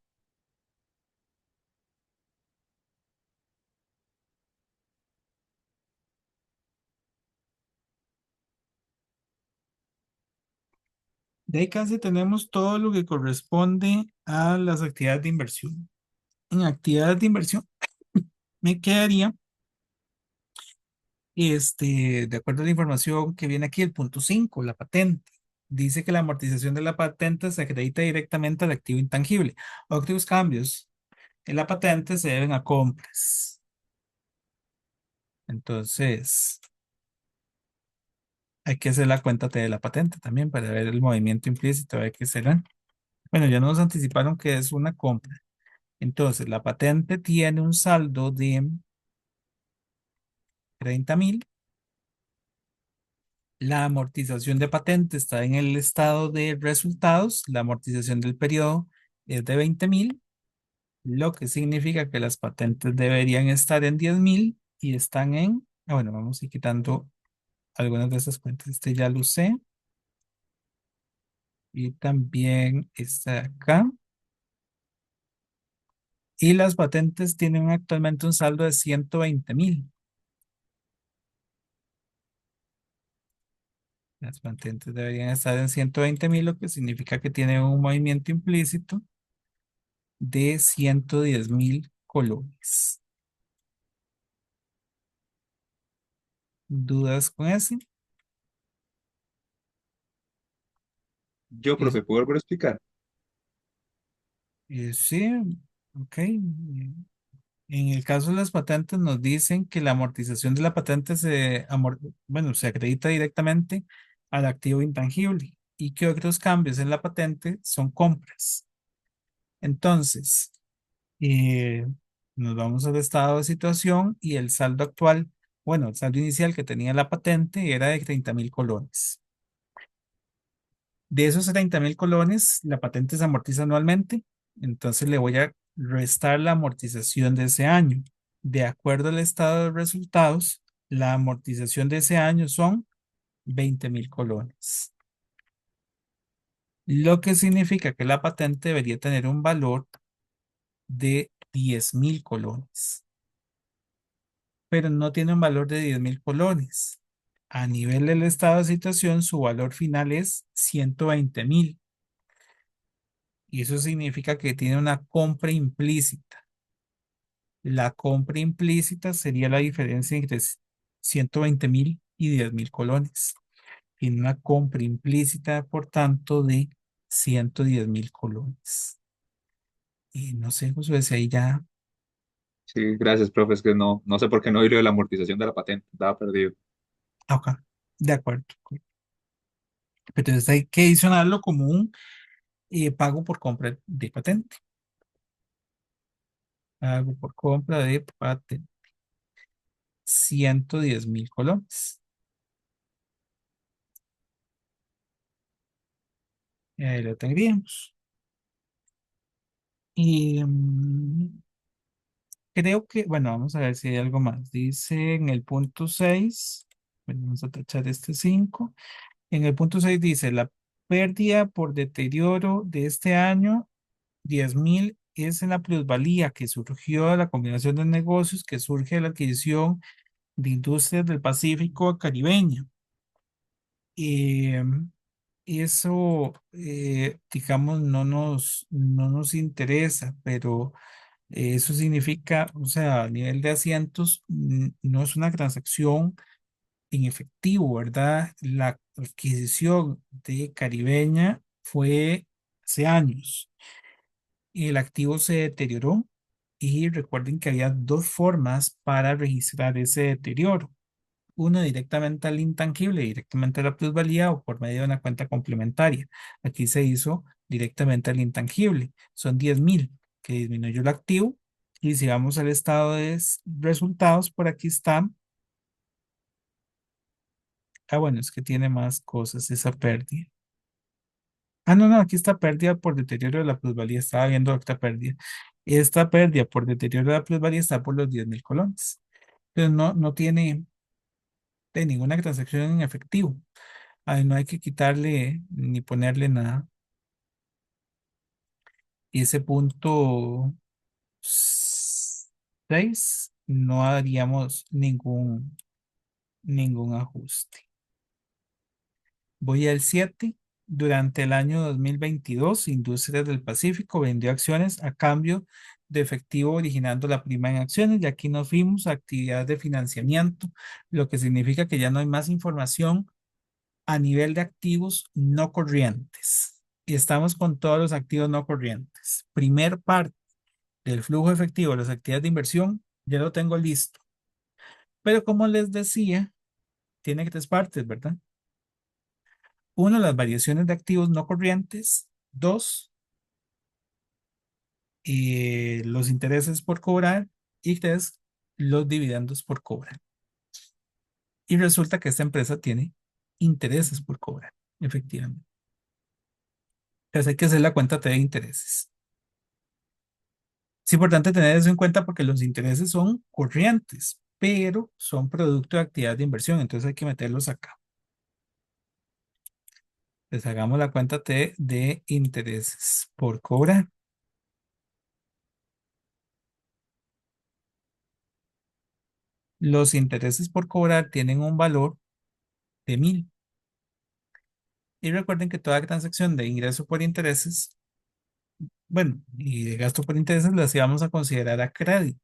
De ahí casi tenemos todo lo que corresponde a las actividades de inversión. En actividades de inversión me quedaría, de acuerdo a la información que viene aquí, el punto 5, la patente. Dice que la amortización de la patente se acredita directamente al activo intangible. Otros cambios en la patente se deben a compras. Entonces, hay que hacer la cuenta de la patente también para ver el movimiento implícito de qué será. Bueno, ya nos anticiparon que es una compra. Entonces, la patente tiene un saldo de 30.000. La amortización de patente está en el estado de resultados. La amortización del periodo es de 20.000, lo que significa que las patentes deberían estar en 10.000 y están en... bueno, vamos a ir quitando algunas de esas cuentas. Este ya lo usé. Y también está acá. Y las patentes tienen actualmente un saldo de 120.000. Las patentes deberían estar en 120.000, lo que significa que tienen un movimiento implícito de 110.000 colones. ¿Dudas con ese? Yo, Es- profe, ¿puedo volver a explicar? sí, ok. En el caso de las patentes nos dicen que la amortización de la patente se acredita directamente al activo intangible y que otros cambios en la patente son compras. Entonces, eh, nos vamos al estado de situación y el saldo actual, bueno, el saldo inicial que tenía la patente era de 30.000 colones. De esos 30.000 colones, la patente se amortiza anualmente, entonces le voy a restar la amortización de ese año. De acuerdo al estado de resultados, la amortización de ese año son 20.000 colones, lo que significa que la patente debería tener un valor de 10.000 colones, pero no tiene un valor de 10.000 colones. A nivel del estado de situación, su valor final es 120.000. Y eso significa que tiene una compra implícita. La compra implícita sería la diferencia entre 120.000 y 10.000 colones. Tiene una compra implícita, por tanto, de 110.000 colones. Y no sé, Josué, si ahí ya... Sí, gracias, profe. Es que no sé por qué no oí lo de la amortización de la patente. Estaba perdido. Ok, de acuerdo. Entonces hay que adicionarlo como un pago por compra de patente. Pago por compra de patente. 110.000 colones. Y ahí lo tendríamos. Y creo que, bueno, vamos a ver si hay algo más. Dice en el punto 6, bueno, vamos a tachar este 5. En el punto 6 dice, la pérdida por deterioro de este año, 10.000, es en la plusvalía que surgió de la combinación de negocios que surge de la adquisición de Industrias del Pacífico Caribeño. Eso, digamos, no nos interesa, pero eso significa, o sea, a nivel de asientos, no es una transacción en efectivo, ¿verdad? La adquisición de Caribeña fue hace años y el activo se deterioró y recuerden que había dos formas para registrar ese deterioro. Uno directamente al intangible, directamente a la plusvalía o por medio de una cuenta complementaria. Aquí se hizo directamente al intangible. Son 10.000 que disminuyó el activo. Y si vamos al estado de resultados, por aquí están. Bueno, es que tiene más cosas esa pérdida. No, aquí está pérdida por deterioro de la plusvalía. Estaba viendo otra pérdida. Esta pérdida por deterioro de la plusvalía está por los 10.000 colones. Pero no tiene de ninguna transacción en efectivo. Ahí no hay que quitarle ni ponerle nada. Y ese punto 6 no haríamos ningún ajuste. Voy al 7. Durante el año 2022, Industrias del Pacífico vendió acciones a cambio de efectivo originando la prima en acciones y aquí nos fuimos a actividad de financiamiento, lo que significa que ya no hay más información a nivel de activos no corrientes. Y estamos con todos los activos no corrientes. Primer parte del flujo efectivo de las actividades de inversión, ya lo tengo listo. Pero como les decía, tiene tres partes, ¿verdad? Uno, las variaciones de activos no corrientes. Dos, los intereses por cobrar. Y tres, los dividendos por cobrar. Y resulta que esta empresa tiene intereses por cobrar, efectivamente. Entonces hay que hacer la cuenta T de intereses. Es importante tener eso en cuenta porque los intereses son corrientes, pero son producto de actividad de inversión, entonces hay que meterlos acá. Les hagamos la cuenta T de intereses por cobrar. Los intereses por cobrar tienen un valor de 1000. Y recuerden que toda transacción de ingreso por intereses, bueno, y de gasto por intereses las íbamos a considerar a crédito.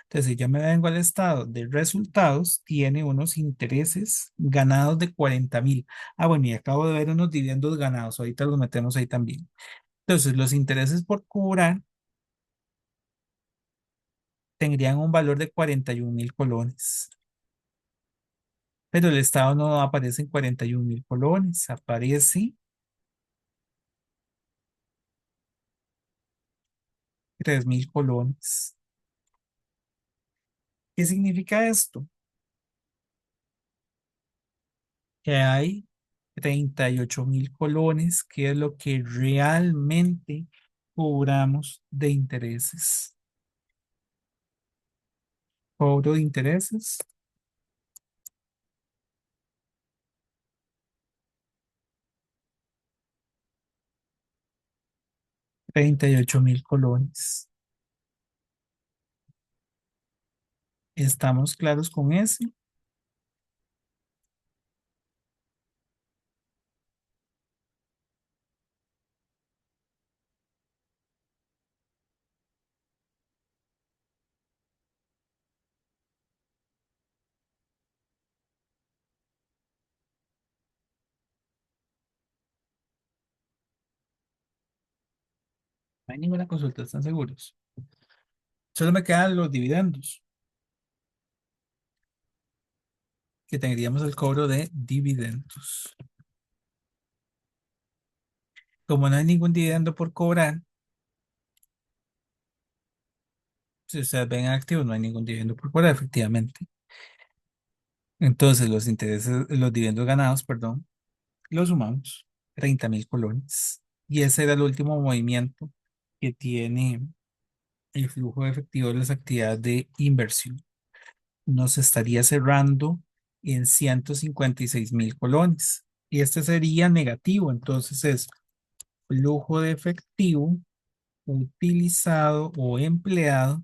Entonces, si yo me vengo al estado de resultados, tiene unos intereses ganados de 40.000. Ah, bueno, y acabo de ver unos dividendos ganados. Ahorita los metemos ahí también. Entonces, los intereses por cobrar tendrían un valor de 41.000 colones. Pero el estado no aparece en 41.000 colones, aparece 3.000 colones. ¿Qué significa esto? Que hay 38.000 colones, que es lo que realmente cobramos de intereses. Cobro de intereses. 38.000 colones. ¿Estamos claros con eso? No hay ninguna consulta, ¿están seguros? Solo me quedan los dividendos, que tendríamos el cobro de dividendos. Como no hay ningún dividendo por cobrar, si ustedes ven activos, no hay ningún dividendo por cobrar, efectivamente. Entonces, los intereses, los dividendos ganados, perdón, los sumamos, 30.000 colones. Y ese era el último movimiento que tiene el flujo efectivo de las actividades de inversión. Nos estaría cerrando en 156.000 colones. Y este sería negativo, entonces es flujo de efectivo utilizado o empleado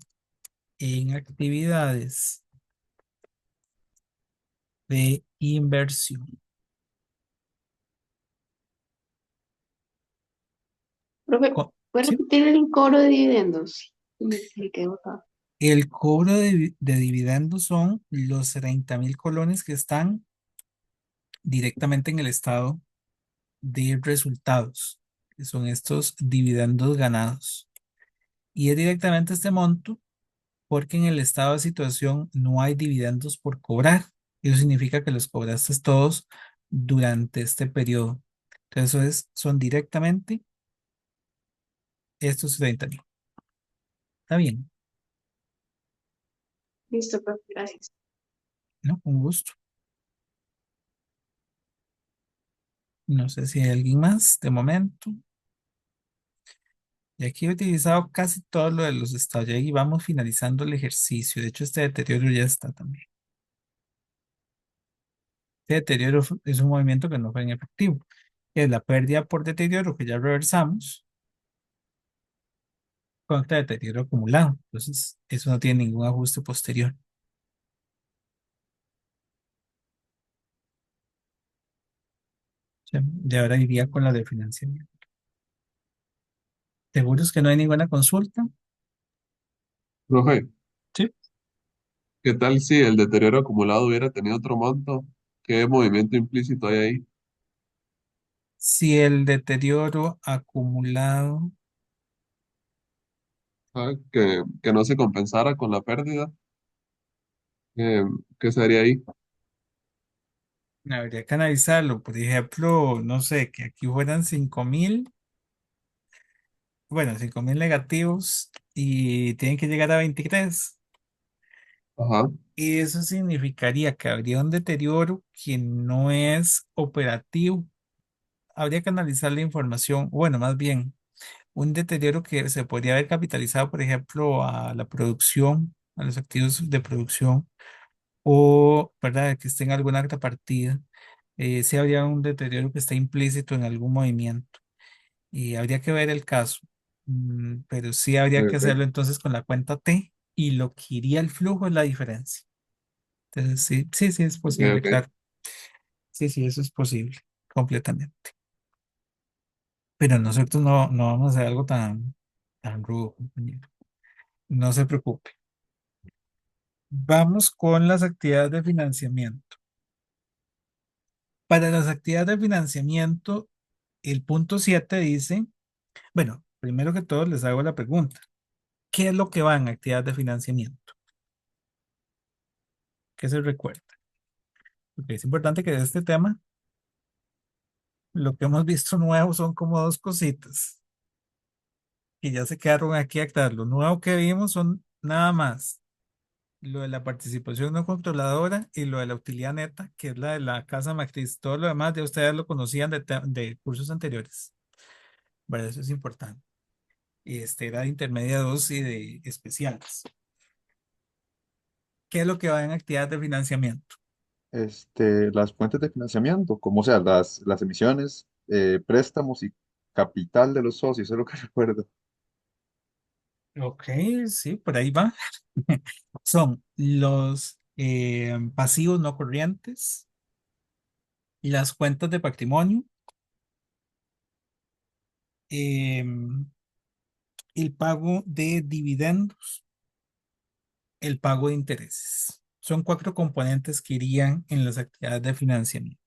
en actividades de inversión. Profe, ¿puede ¿Sí? repetir el cobro de dividendos? Me quedé botada. El cobro de dividendos son los 30.000 colones que están directamente en el estado de resultados, que son estos dividendos ganados. Y es directamente este monto porque en el estado de situación no hay dividendos por cobrar. Eso significa que los cobraste todos durante este periodo. Entonces, son directamente estos 30.000. Está bien, Listo, profe, gracias. ¿no? Un gusto. No sé si hay alguien más de momento. Y aquí he utilizado casi todo lo de los estados. Y ahí vamos finalizando el ejercicio. De hecho, este deterioro ya está también. Este deterioro es un movimiento que no fue en efectivo. Es la pérdida por deterioro que ya reversamos contra deterioro acumulado. Entonces, eso no tiene ningún ajuste posterior. Y ahora iría con la de financiamiento. ¿Seguros que no hay ninguna consulta? Profe, Sí. ¿qué tal si el deterioro acumulado hubiera tenido otro monto? ¿Qué movimiento implícito hay ahí? Si el deterioro acumulado, Ah, que no se compensara con la pérdida. Eh, ¿Qué sería ahí? habría que analizarlo. Por ejemplo, no sé, que aquí fueran 5.000, bueno, 5.000 negativos y tienen que llegar a 23. Ajá, Y eso significaría que habría un deterioro que no es operativo. Habría que analizar la información, bueno, más bien, un deterioro que se podría haber capitalizado, por ejemplo, a la producción, a los activos de producción, o, ¿verdad?, que esté en alguna otra partida. Sí habría un deterioro que está implícito en algún movimiento. Y habría que ver el caso. Pero sí habría que ok, hacerlo entonces con la cuenta T y lo que iría al flujo es la diferencia. Entonces, sí, sí, sí es ok, posible, ok. claro. Sí, sí, eso es posible, completamente. Pero nosotros no vamos a hacer algo tan rudo, compañero. No se preocupe. Vamos con las actividades de financiamiento. Para las actividades de financiamiento, el punto 7 dice, bueno, primero que todo les hago la pregunta. ¿Qué es lo que va en actividades de financiamiento? ¿Qué se recuerda? Porque es importante que de este tema, lo que hemos visto nuevo son como dos cositas que ya se quedaron aquí actas. Lo nuevo que vimos son nada más lo de la participación no controladora y lo de la utilidad neta, que es la de la casa matriz. Todo lo demás de ustedes lo conocían de cursos anteriores. Bueno, eso es importante. Este era de intermedia 2 y de especiales. ¿Qué es lo que va en actividades de financiamiento? Las fuentes de financiamiento, como sea, las emisiones, préstamos y capital de los socios, eso es lo que recuerdo. Ok, sí, por ahí va. Son los pasivos no corrientes, las cuentas de patrimonio, em, el pago de dividendos, el pago de intereses. Son cuatro componentes que irían en las actividades de financiamiento.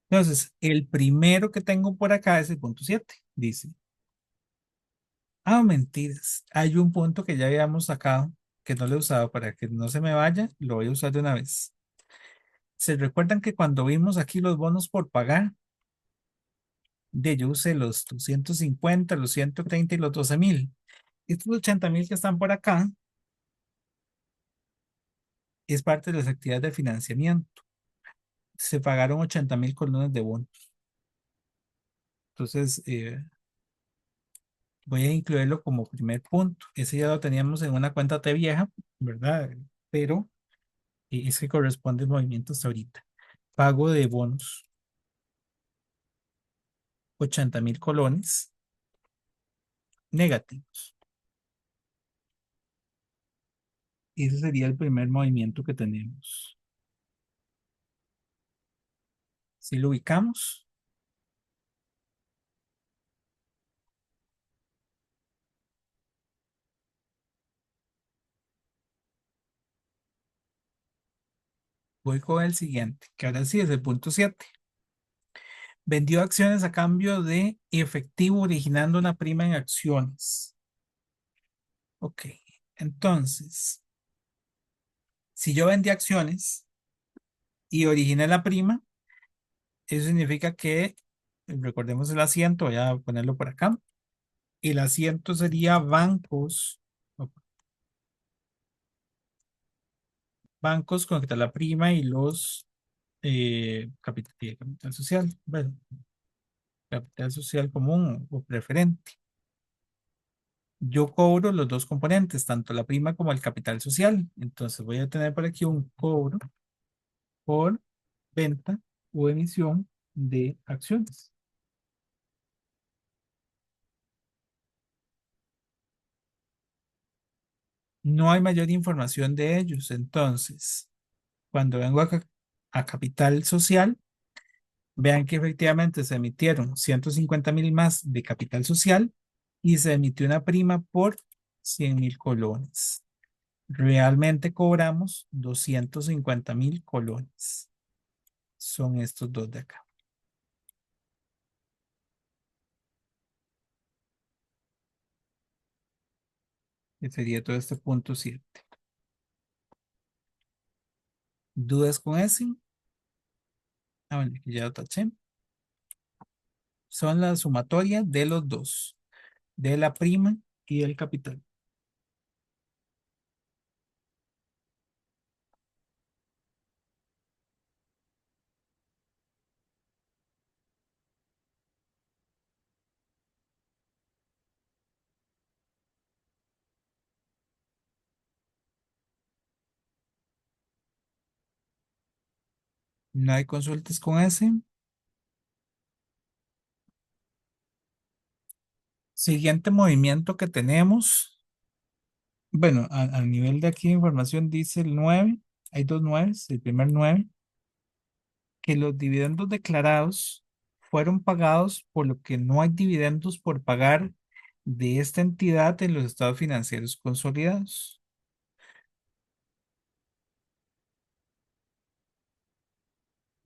Entonces, el primero que tengo por acá es el punto 7. Dice, mentiras. Hay un punto que ya habíamos sacado que no lo he usado para que no se me vaya, lo voy a usar de una vez. ¿Se recuerdan que cuando vimos aquí los bonos por pagar, yo usé los 250, los 130 y los 12.000? Estos 80.000 que están por acá es parte de las actividades de financiamiento. Se pagaron 80.000 colones de bonos. Entonces, voy a incluirlo como primer punto. Ese ya lo teníamos en una cuenta T vieja, ¿verdad? Pero es que corresponde al movimiento hasta ahorita. Pago de bonos, 80.000 colones negativos. Ese sería el primer movimiento que tenemos. Si lo ubicamos, voy con el siguiente, que ahora sí es el punto 7. Vendió acciones a cambio de efectivo, originando una prima en acciones. Ok, entonces, si yo vendí acciones y originé la prima, eso significa que, recordemos el asiento, voy a ponerlo por acá. El asiento sería bancos, bancos contra la prima y los capital social, bueno, capital social común o preferente. Yo cobro los dos componentes, tanto la prima como el capital social. Entonces voy a tener por aquí un cobro por venta o emisión de acciones. No hay mayor información de ellos. Entonces, cuando vengo a capital social, Vean que efectivamente se emitieron 150.000 más de capital social y se emitió una prima por 100.000 colones. Realmente cobramos 250.000 colones. Son estos dos de acá. Que sería todo este punto 7. ¿Dudas con ese? Ah, bueno, aquí ya lo taché. Son la sumatoria de los dos, de la prima y el capital. No hay consultas con ese. Siguiente movimiento que tenemos. Bueno, a nivel de aquí de información dice el 9. Hay dos 9. El primer 9, que los dividendos declarados fueron pagados por lo que no hay dividendos por pagar de esta entidad en los estados financieros consolidados.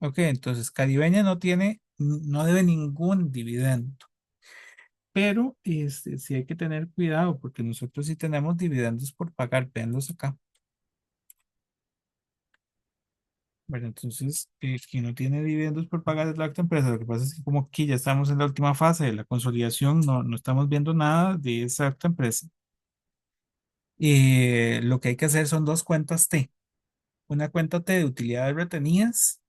Ok, entonces Caribeña no debe ningún dividendo. Pero sí hay que tener cuidado porque nosotros sí tenemos dividendos por pagar. Véanlos acá. Bueno, entonces, quien no tiene dividendos por pagar es la otra empresa. Lo que pasa es que como aquí ya estamos en la última fase de la consolidación, no estamos viendo nada de esa otra empresa. Lo que hay que hacer son dos cuentas T. Una cuenta T de utilidades retenidas,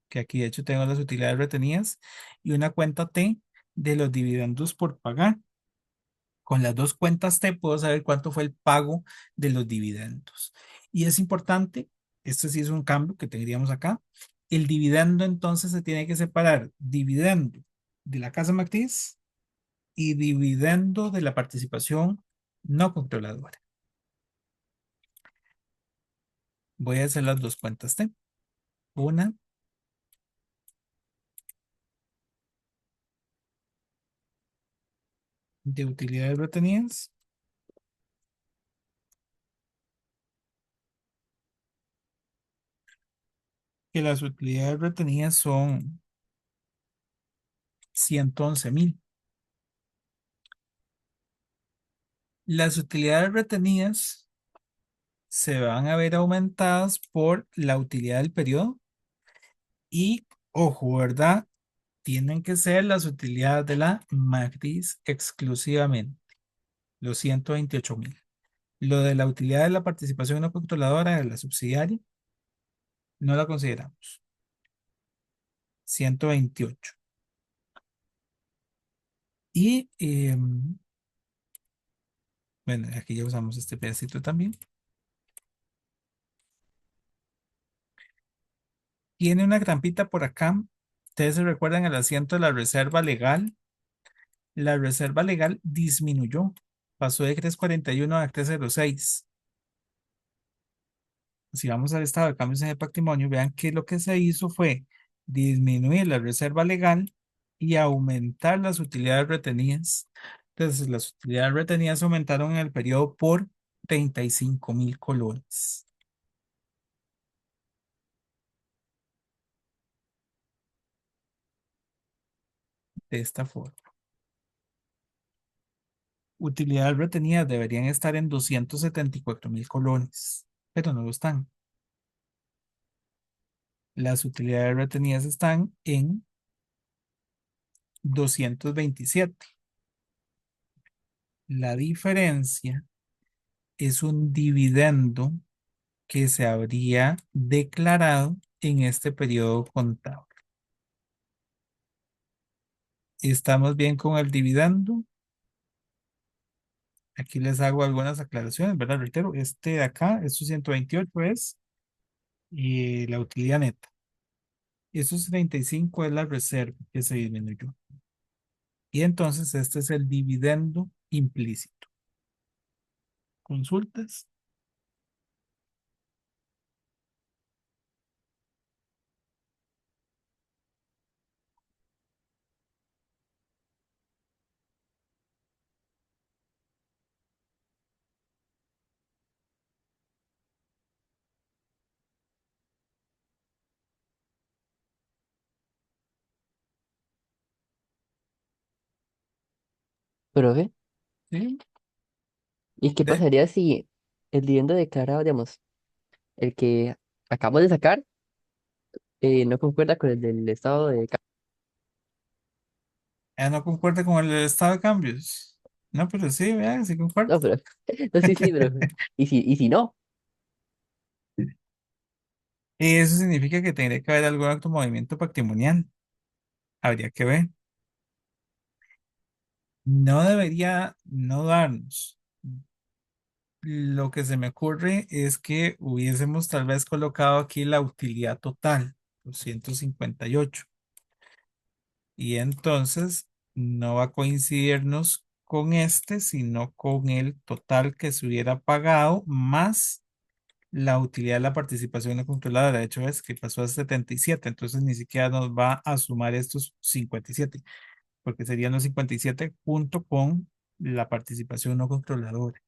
que aquí de hecho tengo las utilidades retenidas, y una cuenta T de los dividendos por pagar. Con las dos cuentas T puedo saber cuánto fue el pago de los dividendos. Y es importante, este sí es un cambio que tendríamos acá. El dividendo entonces se tiene que separar dividendo de la casa matriz y dividendo de la participación no controladora. Voy a hacer las dos cuentas T. Una de utilidades retenidas que las utilidades retenidas son 111.000. Las utilidades retenidas se van a ver aumentadas por la utilidad del periodo y, ojo, ¿verdad? Tienen que ser las utilidades de la matriz exclusivamente, los 128.000. Lo de la utilidad de la participación no controladora de la subsidiaria, no la consideramos. 128. Y, bueno, aquí ya usamos este pedacito también. Tiene una trampita por acá. Ustedes se recuerdan el asiento de la reserva legal. La reserva legal disminuyó. Pasó de 341 a 306. Si vamos al estado de cambios en el patrimonio, vean que lo que se hizo fue disminuir la reserva legal y aumentar las utilidades retenidas. Entonces, las utilidades retenidas aumentaron en el periodo por 35.000 colones. De esta forma. Utilidades retenidas deberían estar en 274.000 colones, pero no lo están. Las utilidades retenidas están en 227. La diferencia es un dividendo que se habría declarado en este periodo contable. ¿Estamos bien con el dividendo? Aquí les hago algunas aclaraciones, ¿verdad? Reitero, este de acá, estos 128 es la utilidad neta. Estos 35 es la reserva que se disminuyó. Y entonces este es el dividendo implícito. ¿Consultas? Profe, ¿sí? ¿y qué De- pasaría si el dividendo declarado, digamos, el que acabamos de sacar, no concuerda con el del estado de... no concuerda con el estado de cambios. No, pero sí, vea, sí concuerda. No, pero... No, sí, sí, pero... y si no? Y eso significa que tendría que haber algún acto de movimiento patrimonial. Habría que ver. No debería no darnos. Lo que se me ocurre es que hubiésemos tal vez colocado aquí la utilidad total, 258. Y entonces no va a coincidirnos con este, sino con el total que se hubiera pagado más la utilidad de la participación no controlada. De hecho, es que pasó a 77, entonces ni siquiera nos va a sumar estos 57, porque serían los 57 junto con la participación no controladora.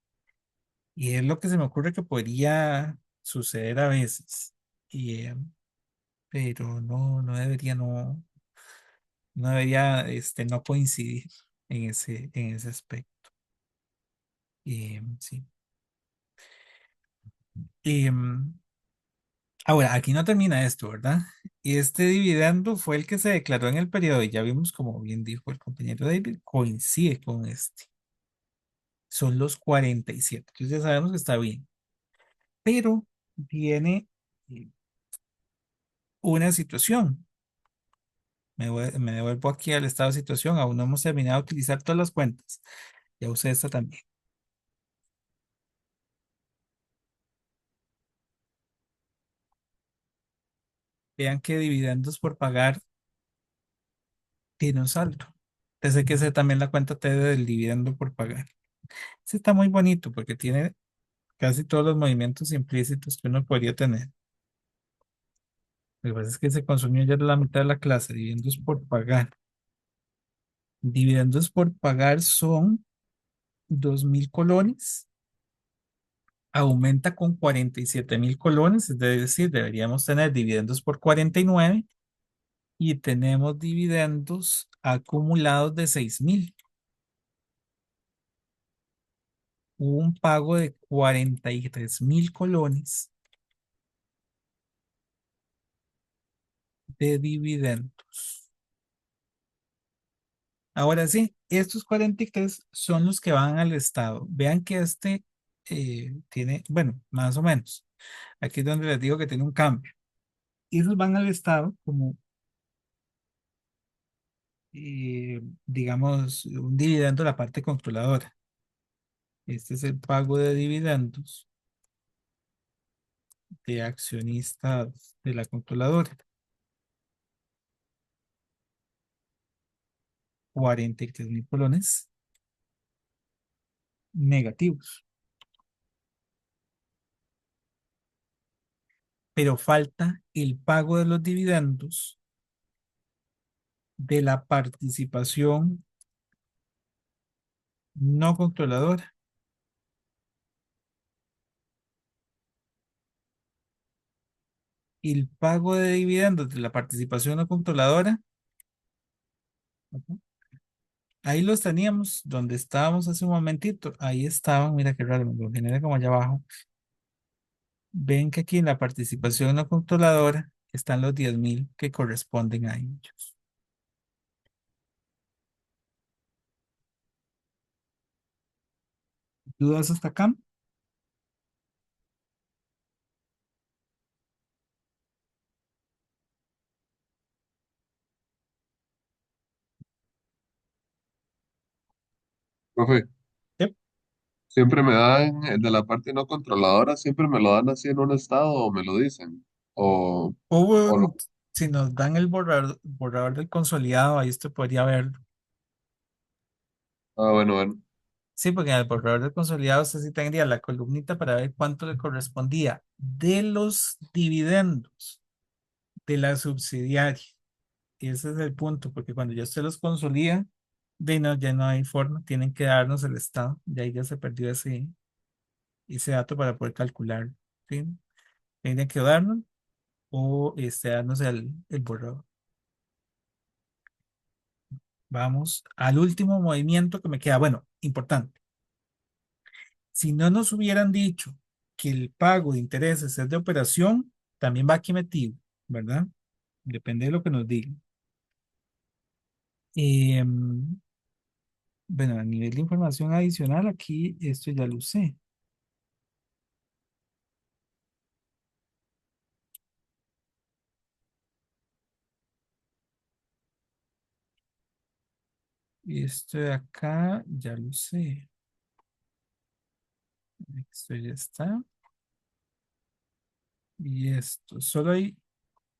Y es lo que se me ocurre que podría suceder a veces. Y, pero no debería, no debería no coincidir en ese aspecto. Sí. Y, ahora, aquí no termina esto, ¿verdad? Y este dividendo fue el que se declaró en el periodo, y ya vimos, como bien dijo el compañero David, coincide con este. Son los 47. Entonces ya sabemos que está bien. Pero viene eh, una situación. Me devuelvo aquí al estado de situación. Aún no hemos terminado de utilizar todas las cuentas. Ya usé esta también. Vean que dividendos por pagar tiene un saldo. Desde que sé también la cuenta T del dividendo por pagar. Ese está muy bonito porque tiene casi todos los movimientos implícitos que uno podría tener. Lo que pasa es que se consumió ya la mitad de la clase. Dividendos por pagar. Dividendos por pagar son 2.000 colones. Aumenta con 47.000 colones. Es decir, deberíamos tener dividendos por 49 y tenemos dividendos acumulados de 6.000. Hubo un pago de 43.000 colones de dividendos. Ahora sí, estos 43 son los que van al Estado. Vean que tiene, bueno, más o menos. Aquí es donde les digo que tiene un cambio. Y esos van al Estado como, digamos, un dividendo de la parte controladora. Este es el pago de dividendos de accionistas de la controladora. 43.000 colones negativos. Pero falta el pago de los dividendos de la participación no controladora. El pago de dividendos de la participación no controladora, ujú, ahí los teníamos, donde estábamos hace un momentito. Ahí estaban, mira qué raro, me lo genera como allá abajo. Ven que aquí en la participación no controladora están los 10.000 que corresponden a ellos. ¿Dudas hasta acá? Profe, Yep. siempre me dan el de la parte no controladora, siempre me lo dan así en un estado o me lo dicen. O no. Si nos dan el borrador del consolidado, ahí usted podría verlo. Ah, bueno, bueno. Sí, porque en el borrador del consolidado usted sí tendría la columnita para ver cuánto le correspondía de los dividendos de la subsidiaria. Y ese es el punto, porque cuando ya usted los consolida, ya no hay forma, tienen que darnos el estado. De ahí ya se perdió ese dato para poder calcular. ¿Sí? Tienen que darnos o darnos el borrador. Vamos al último movimiento que me queda. Bueno, importante. Si no nos hubieran dicho que el pago de intereses es de operación, también va aquí metido, ¿verdad? Depende de lo que nos digan. Em, bueno, a nivel de información adicional, aquí esto ya lo sé. Esto de acá ya lo sé. Esto ya está. Y esto, solo hay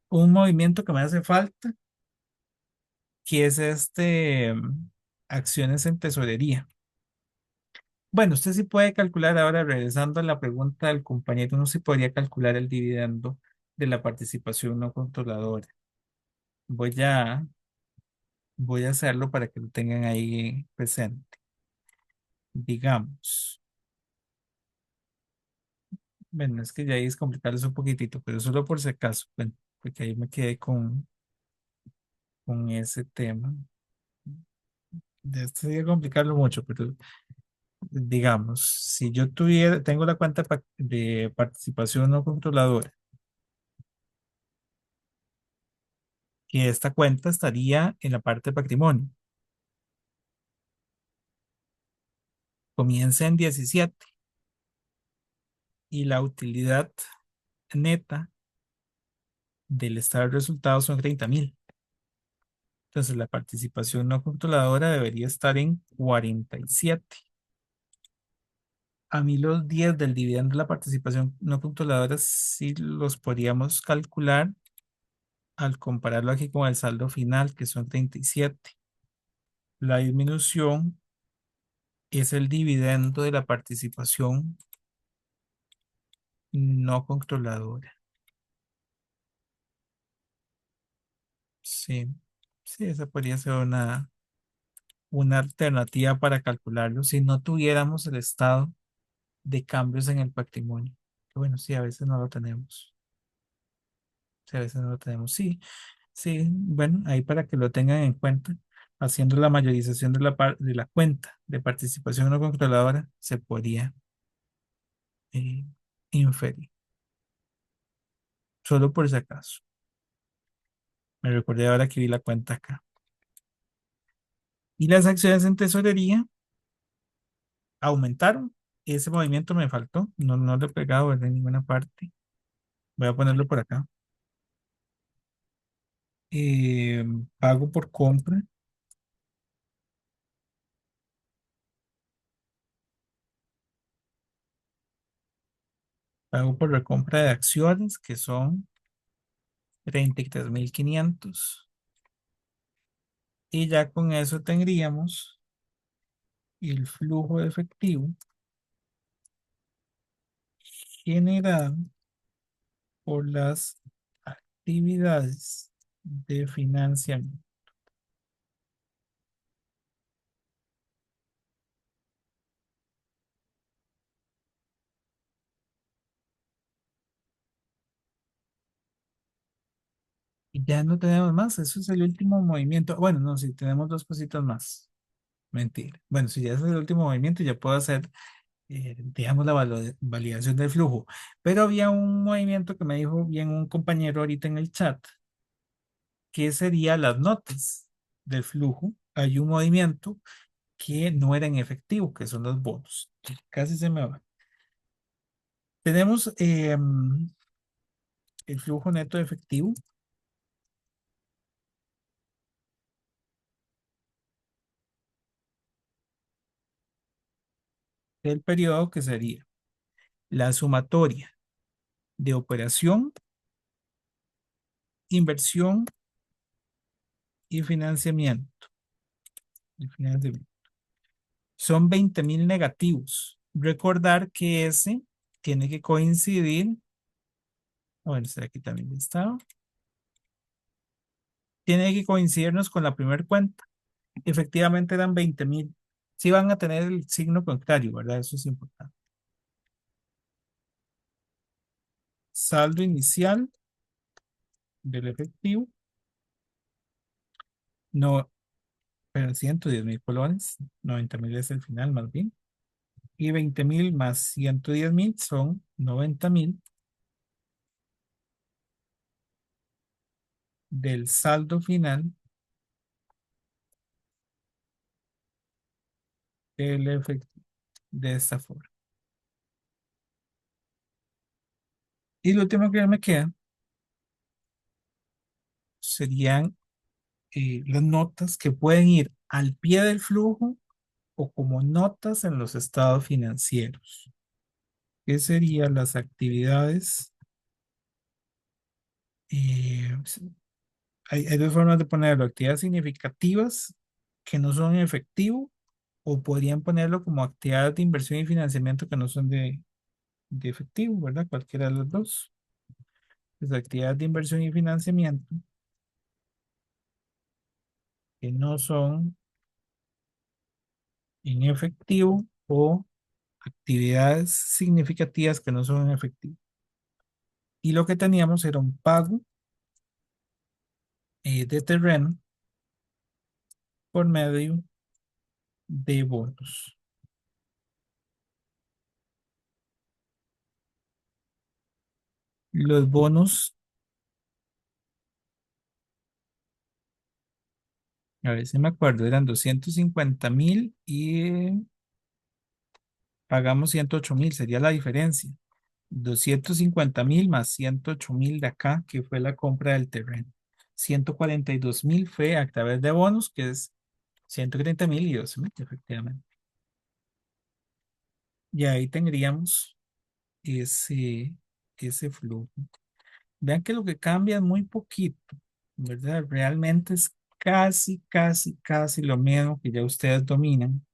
un movimiento que me hace falta, que es acciones en tesorería. Bueno, usted sí puede calcular ahora, regresando a la pregunta del compañero, uno sí podría calcular el dividendo de la participación no controladora. Voy a, voy a hacerlo para que lo tengan ahí presente. Digamos, bueno, es que ya ahí es complicarles un poquitito, pero solo por si acaso, bueno, porque ahí me quedé con ese tema. De esto sería complicarlo mucho, pero digamos, si yo tengo la cuenta de participación no controladora, que esta cuenta estaría en la parte de patrimonio. Comienza en 17 y la utilidad neta del estado de resultados son 30.000. Entonces la participación no controladora debería estar en 47. A mí los 10 del dividendo de la participación no controladora sí los podríamos calcular al compararlo aquí con el saldo final, que son 37. La disminución es el dividendo de la participación no controladora. Sí, sí, esa podría ser una alternativa para calcularlo si no tuviéramos el estado de cambios en el patrimonio. Bueno, sí, a veces no lo tenemos. Sí, a veces no lo tenemos. Sí, sí, bueno, ahí para que lo tengan en cuenta, haciendo la mayorización de la cuenta de participación no controladora, se podría eh, inferir. Solo por si acaso. Me recordé ahora que vi la cuenta acá. Y las acciones en tesorería aumentaron. Ese movimiento me faltó. No, no lo he pegado, ¿verdad? En ninguna parte. Voy a ponerlo por acá. Eh, pago por compra. Pago por recompra de acciones, que son 33.500. Y ya con eso tendríamos el flujo de efectivo generado por las actividades de financiamiento. Y ya no tenemos más, eso es el último movimiento. Bueno, no, si tenemos dos cositas más. Mentira. Bueno, si ya es el último movimiento, ya puedo hacer, digamos, la validación del flujo. Pero había un movimiento que me dijo bien un compañero ahorita en el chat, que sería las notas del flujo. Hay un movimiento que no era en efectivo, que son los bonos. Casi se me va. Tenemos el flujo neto de efectivo. Del periodo, que sería la sumatoria de operación, inversión y financiamiento. Son 20.000 negativos. Recordar que ese tiene que coincidir, bueno, este de aquí también está, tiene que coincidirnos con la primera cuenta. Efectivamente eran 20.000. Sí van a tener el signo contrario, ¿verdad? Eso es importante. Saldo inicial del efectivo. No, pero 110.000 colones, 90.000 es el final más bien, y 20.000 más 110.000 son 90.000 del saldo final del efectivo, de esta forma. Y lo último que me queda serían las notas que pueden ir al pie del flujo o como notas en los estados financieros. ¿Qué serían las actividades? Pues, hay dos formas de ponerlo: actividades significativas que no son en efectivo, o podrían ponerlo como actividades de inversión y financiamiento que no son de efectivo, ¿verdad? Cualquiera de las dos. Las actividades de inversión y financiamiento que no son en efectivo, o actividades significativas que no son en efectivo. Y lo que teníamos era un pago de terreno por medio de bonos. Los bonos, a ver si me acuerdo, eran 250.000 y pagamos 108.000, sería la diferencia. 250.000 más 108.000 de acá, que fue la compra del terreno. 142.000 fue a través de bonos, que es 130.000 y 12.000, efectivamente. Y ahí tendríamos ese, ese flujo. Vean que lo que cambia es muy poquito, ¿verdad? Realmente es casi, casi, casi lo mismo que ya ustedes dominan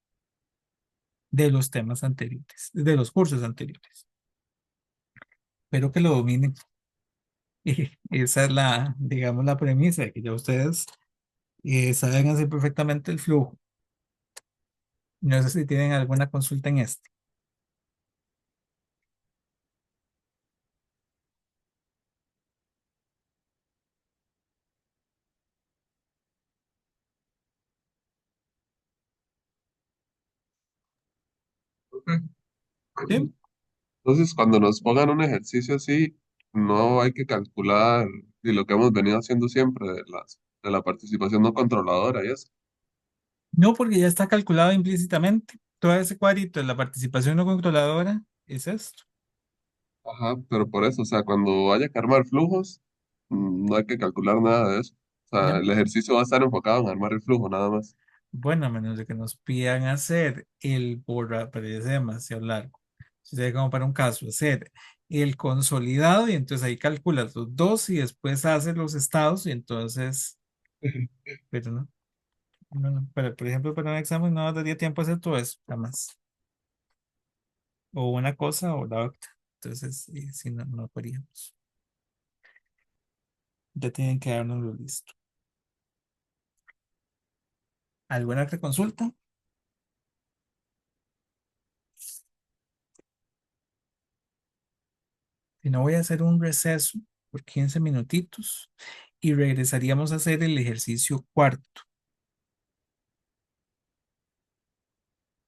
de los temas anteriores, de los cursos anteriores. Espero que lo dominen. Y esa es la, digamos, la premisa, de que ya ustedes saben hacer perfectamente el flujo. No sé si tienen alguna consulta en esto. ¿Sí? Entonces, cuando nos pongan un ejercicio así, no hay que calcular y lo que hemos venido haciendo siempre de la participación no controladora y eso. No, porque ya está calculado implícitamente. Todo ese cuadrito de la participación no controladora es esto. Ajá, pero por eso, o sea, cuando haya que armar flujos, no hay que calcular nada de eso. O sea, No. el ejercicio va a estar enfocado en armar el flujo, nada más. Bueno, a menos de que nos pidan hacer el borra, pero ya es demasiado largo. Sería como para un caso, hacer el consolidado, y entonces ahí calculas los dos y después haces los estados, y entonces, pero no, pero por ejemplo, para un examen no daría tiempo a hacer todo eso, jamás. O una cosa o la otra. Entonces, si no, no podríamos. Ya tienen que darnos lo listo. ¿Alguna otra consulta? Si no, voy a hacer un receso por 15 minutitos y regresaríamos a hacer el ejercicio cuarto.